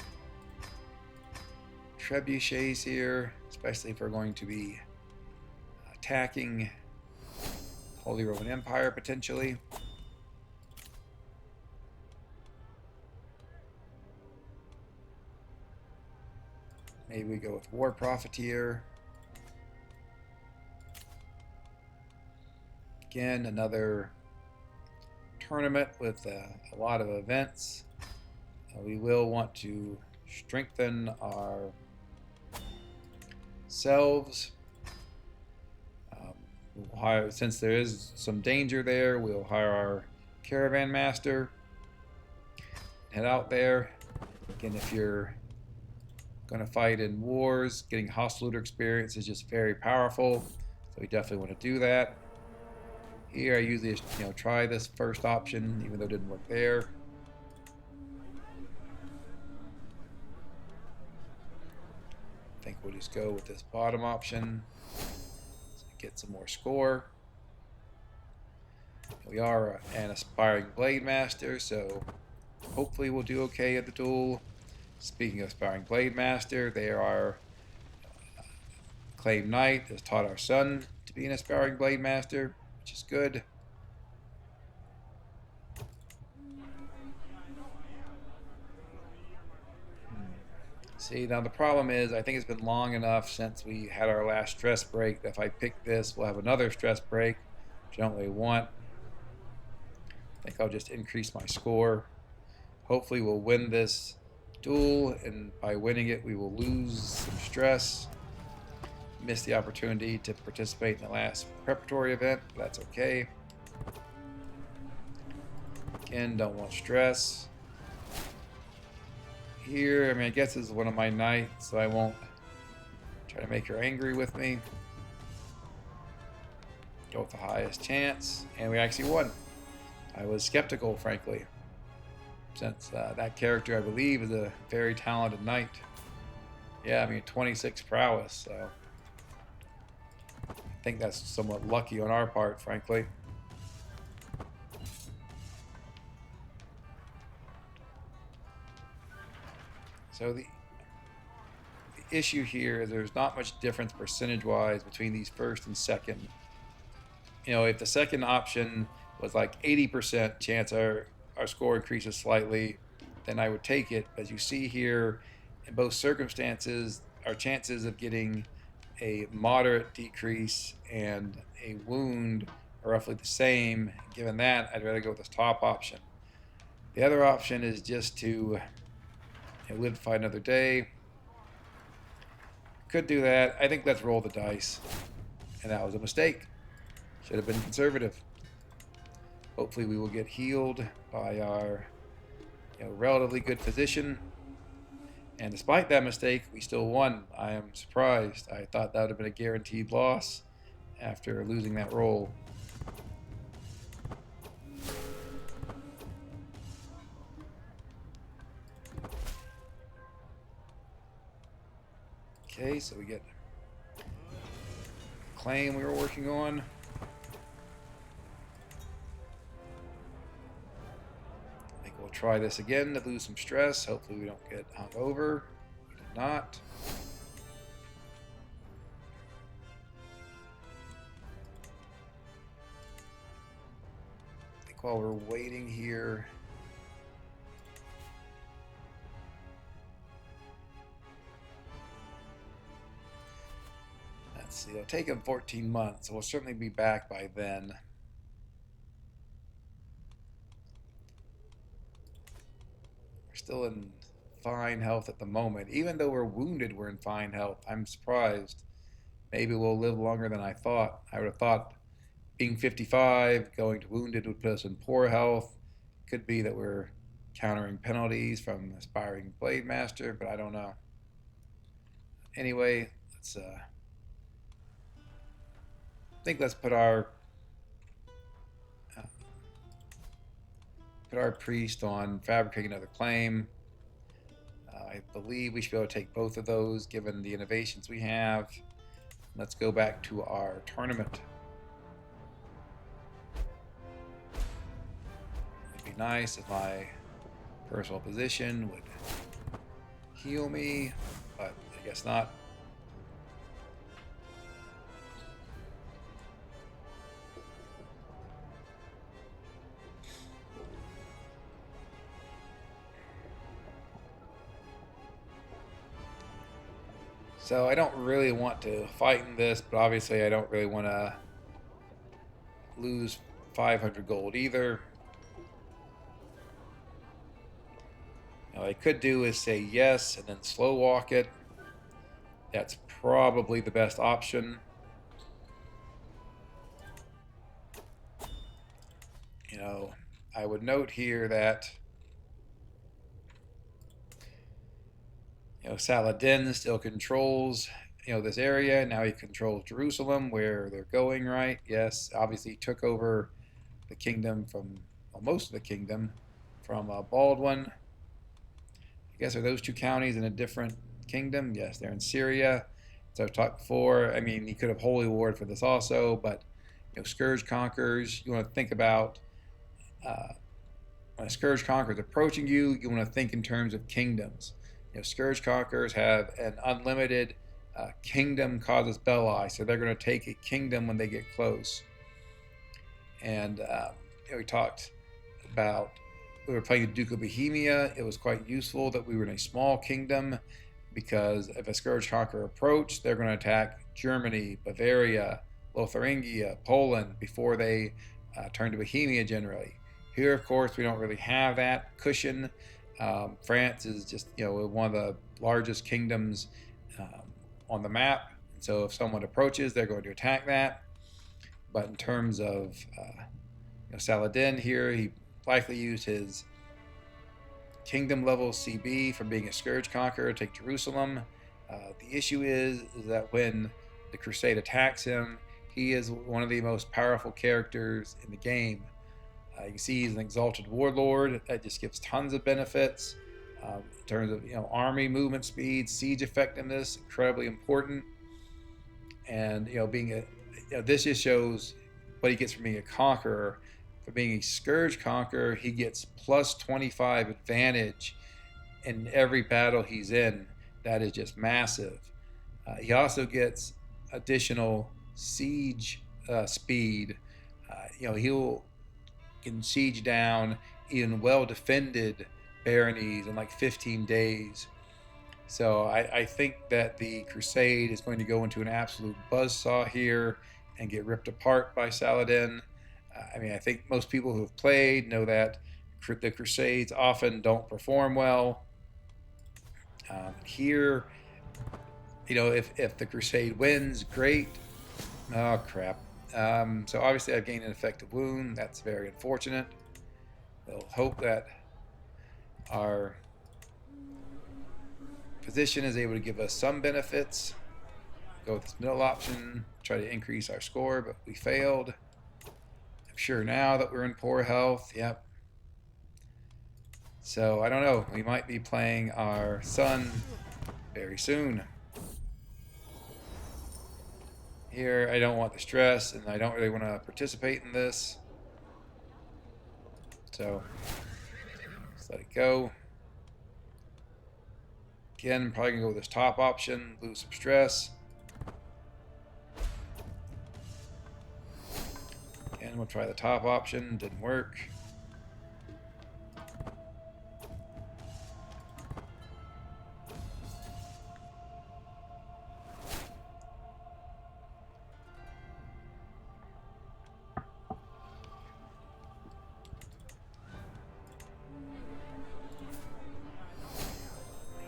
Speaker 1: trebuchets here, especially if we're going to be attacking Holy Roman Empire potentially. Maybe we go with War Profiteer. Again, another tournament with a lot of events. We will want to strengthen ourselves. We'll hire, since there is some danger there, we'll hire our caravan master. Head out there. Again, if you're going to fight in wars, getting hostile looter experience is just very powerful. So we definitely want to do that. Here, I usually try this first option, even though it didn't work there. I think we'll just go with this bottom option. Get some more score. We are an aspiring blade master, so hopefully we'll do okay at the duel. Speaking of aspiring blade master, they are acclaimed knight has taught our son to be an aspiring blade master, which is good. See, now the problem is, I think it's been long enough since we had our last stress break that if I pick this, we'll have another stress break, which I don't really want. I think I'll just increase my score. Hopefully we'll win this duel, and by winning it, we will lose some stress. Missed the opportunity to participate in the last preparatory event, but that's okay. Again, don't want stress. Here, I guess this is one of my knights, so I won't try to make her angry with me. Go with the highest chance, and we actually won. I was skeptical, frankly, since that character, I believe, is a very talented knight. Yeah, 26 prowess, so I think that's somewhat lucky on our part, frankly. So the issue here is there's not much difference percentage-wise between these first and second. If the second option was like 80% chance our score increases slightly, then I would take it. As you see here, in both circumstances, our chances of getting a moderate decrease and a wound are roughly the same. Given that, I'd rather go with this top option. The other option is just to live to fight another day. Could do that. I think let's roll the dice. And that was a mistake. Should have been conservative. Hopefully we will get healed by our relatively good physician. And despite that mistake, we still won. I am surprised. I thought that would have been a guaranteed loss after losing that roll. Okay, so we get the claim we were working on. I think we'll try this again to lose some stress. Hopefully we don't get hung over. We did not. I think while we're waiting here, let's see, it'll take him 14 months, so we'll certainly be back by then. We're still in fine health at the moment. Even though we're wounded, we're in fine health. I'm surprised. Maybe we'll live longer than I thought. I would have thought being 55, going to wounded would put us in poor health. Could be that we're countering penalties from aspiring blade master, but I don't know. Anyway, let's let's put our priest on fabricating another claim. I believe we should be able to take both of those given the innovations we have. Let's go back to our tournament. It'd be nice if my personal position would heal me, but I guess not. So I don't really want to fight in this, but obviously I don't really want to lose 500 gold either. Now, what I could do is say yes and then slow walk it. That's probably the best option. I would note here that Saladin still controls this area. Now he controls Jerusalem, where they're going, right? Yes, obviously he took over the kingdom from, well, most of the kingdom from Baldwin. I guess are those two counties in a different kingdom? Yes, they're in Syria. So I've talked before. I mean, he could have holy ward for this also, but scourge conquerors. You want to think about when a scourge conqueror is approaching you. You want to think in terms of kingdoms. Scourge conquerors have an unlimited kingdom casus belli, so they're going to take a kingdom when they get close. And we talked about, we were playing the Duke of Bohemia. It was quite useful that we were in a small kingdom, because if a scourge conqueror approached, they're going to attack Germany, Bavaria, Lotharingia, Poland before they turn to Bohemia generally. Here, of course, we don't really have that cushion. France is just one of the largest kingdoms on the map, and so if someone approaches, they're going to attack that. But in terms of Saladin here, he likely used his kingdom level CB from being a scourge conqueror to take Jerusalem. The issue is that when the crusade attacks him, he is one of the most powerful characters in the game. You can see he's an exalted warlord. That just gives tons of benefits in terms of army movement speed, siege effectiveness, incredibly important. And being this just shows what he gets from being a conqueror. For being a scourge conqueror, he gets plus 25 advantage in every battle he's in. That is just massive. He also gets additional siege speed. He'll can siege down even well-defended baronies in like 15 days. So I think that the crusade is going to go into an absolute buzzsaw here and get ripped apart by Saladin. I think most people who have played know that the crusades often don't perform well. Here, if the crusade wins, great. Oh crap. So obviously I've gained an effective wound. That's very unfortunate. We'll hope that our position is able to give us some benefits. Go with this middle option, try to increase our score, but we failed. I'm sure now that we're in poor health. Yep. So I don't know. We might be playing our son very soon. Here, I don't want the stress, and I don't really want to participate in this. So, let's let it go. Again, I'm probably going to go with this top option, lose some stress. Again, we'll try the top option, didn't work.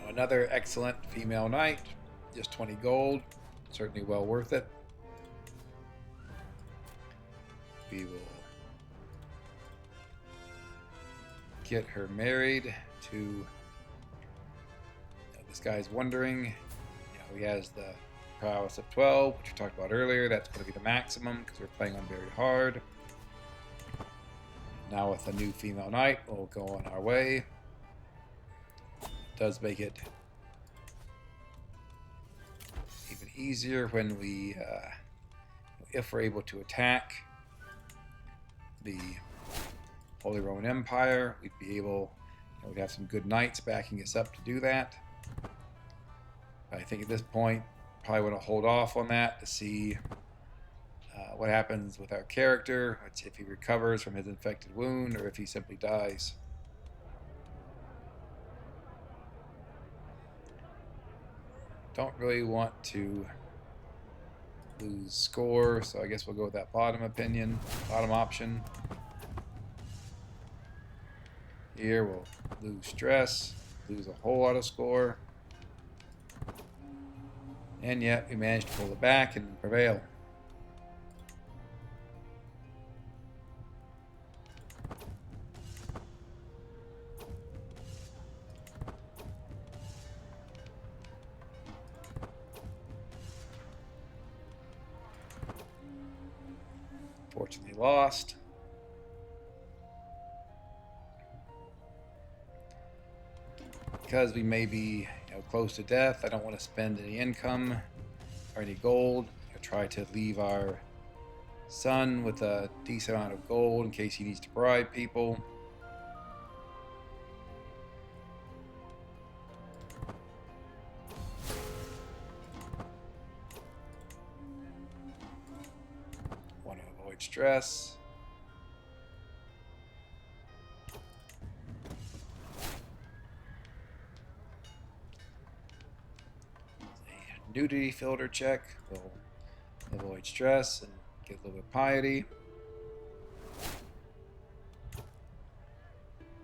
Speaker 1: Another excellent female knight, just 20 gold, certainly well worth it. We will get her married to, this guy's wondering, he has the prowess of 12, which we talked about earlier. That's going to be the maximum because we're playing on very hard. Now with a new female knight, we'll go on our way. Does make it even easier when we, if we're able to attack the Holy Roman Empire, we'd be able, we'd have some good knights backing us up to do that. I think at this point, probably want to hold off on that to see what happens with our character, if he recovers from his infected wound or if he simply dies. Don't really want to lose score, so I guess we'll go with that bottom option. Here we'll lose stress, lose a whole lot of score. And yet we managed to pull it back and prevail. Fortunately lost. Because we may be close to death, I don't want to spend any income or any gold. I try to leave our son with a decent amount of gold in case he needs to bribe people. Want to avoid stress. Nudity filter check will avoid stress and get a little bit of piety.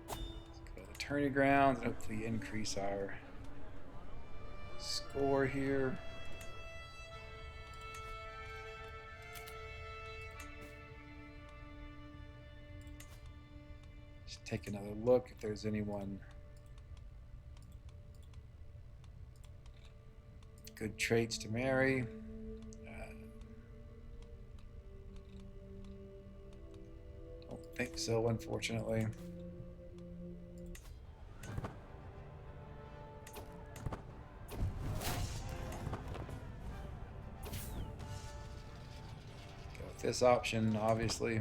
Speaker 1: Let's go to the tourney grounds and hopefully increase our score here. Just take another look if there's anyone. Good traits to marry. Don't think so, unfortunately. Go with this option, obviously.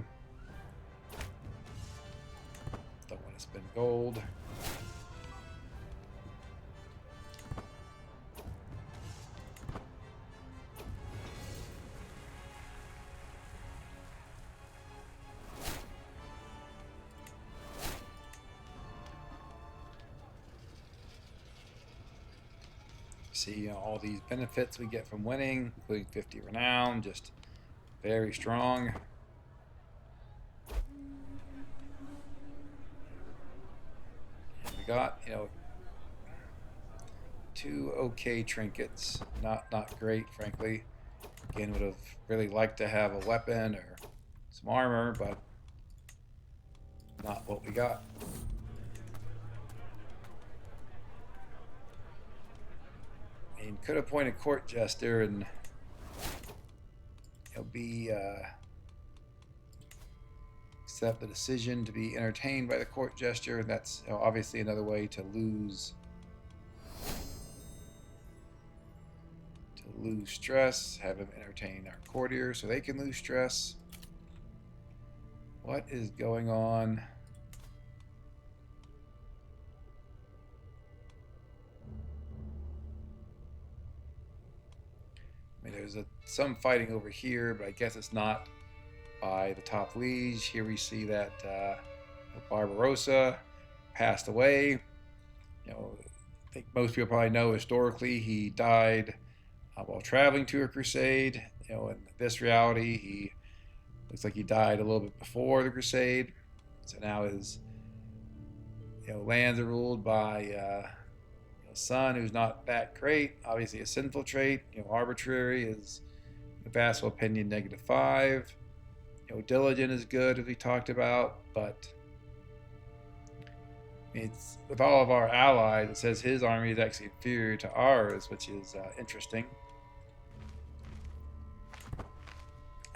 Speaker 1: Don't want to spend gold. See all these benefits we get from winning, including 50 renown, just very strong. And we got, 2 okay trinkets, not great, frankly. Again, would have really liked to have a weapon or some armor, but not what we got. I mean, could appoint a court jester and be accept the decision to be entertained by the court jester. That's obviously another way to lose stress. Have them entertain our courtiers so they can lose stress. What is going on? I mean, there's some fighting over here, but I guess it's not by the top liege. Here we see that Barbarossa passed away. I think most people probably know historically he died while traveling to a crusade. In this reality, he looks like he died a little bit before the crusade. So now his lands are ruled by son who's not that great. Obviously a sinful trait. Arbitrary is the vassal opinion -5. Diligent is good, as we talked about, but it's with all of our allies, it says his army is actually inferior to ours, which is interesting.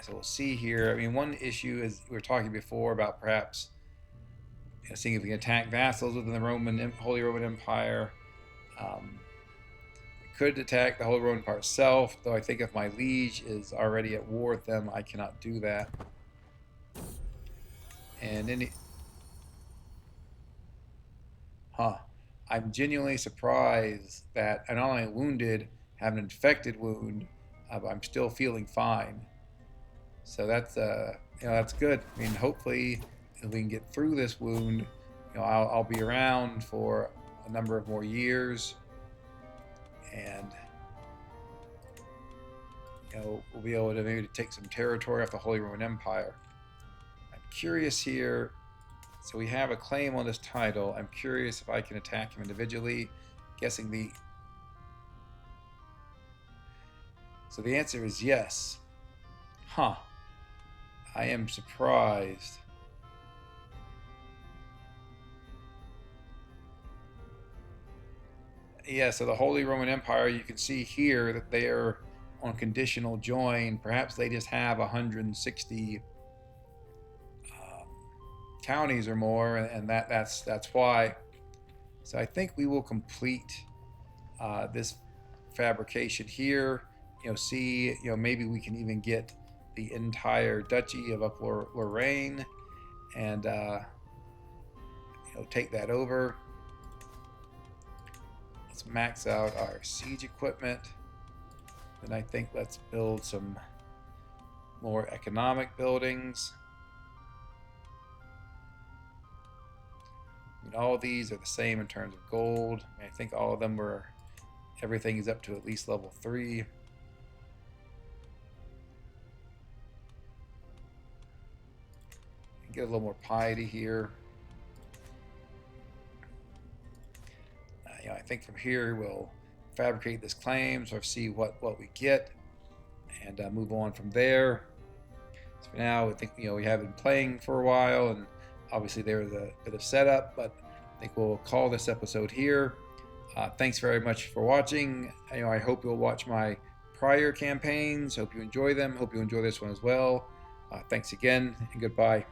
Speaker 1: So we'll see here. I mean, one issue is we were talking before about perhaps seeing if we can attack vassals within the Holy Roman Empire. We could attack the Holy Roman Empire itself, though I think if my liege is already at war with them, I cannot do that. And I'm genuinely surprised that I not only wounded, have an infected wound, but I'm still feeling fine. So that's that's good. I mean, hopefully if we can get through this wound, I'll be around for a number of more years, and we'll be able to maybe take some territory off the Holy Roman Empire. I'm curious here. So we have a claim on this title. I'm curious if I can attack him individually. Guessing so the answer is yes. I am surprised. Yeah, so the Holy Roman Empire, you can see here that they are on conditional join. Perhaps they just have 160 counties or more, and that's why. So I think we will complete this fabrication here. See, maybe we can even get the entire Duchy of Upper Lorraine and take that over. Let's max out our siege equipment. Then I think let's build some more economic buildings. I mean, all of these are the same in terms of gold. I think all of them everything is up to at least level 3. Get a little more piety here. I think from here we'll fabricate this claim, sort of see what we get, and move on from there. So for now, I think we have been playing for a while, and obviously there was a bit of setup, but I think we'll call this episode here. Thanks very much for watching. I hope you'll watch my prior campaigns. Hope you enjoy them. Hope you enjoy this one as well. Thanks again, and goodbye.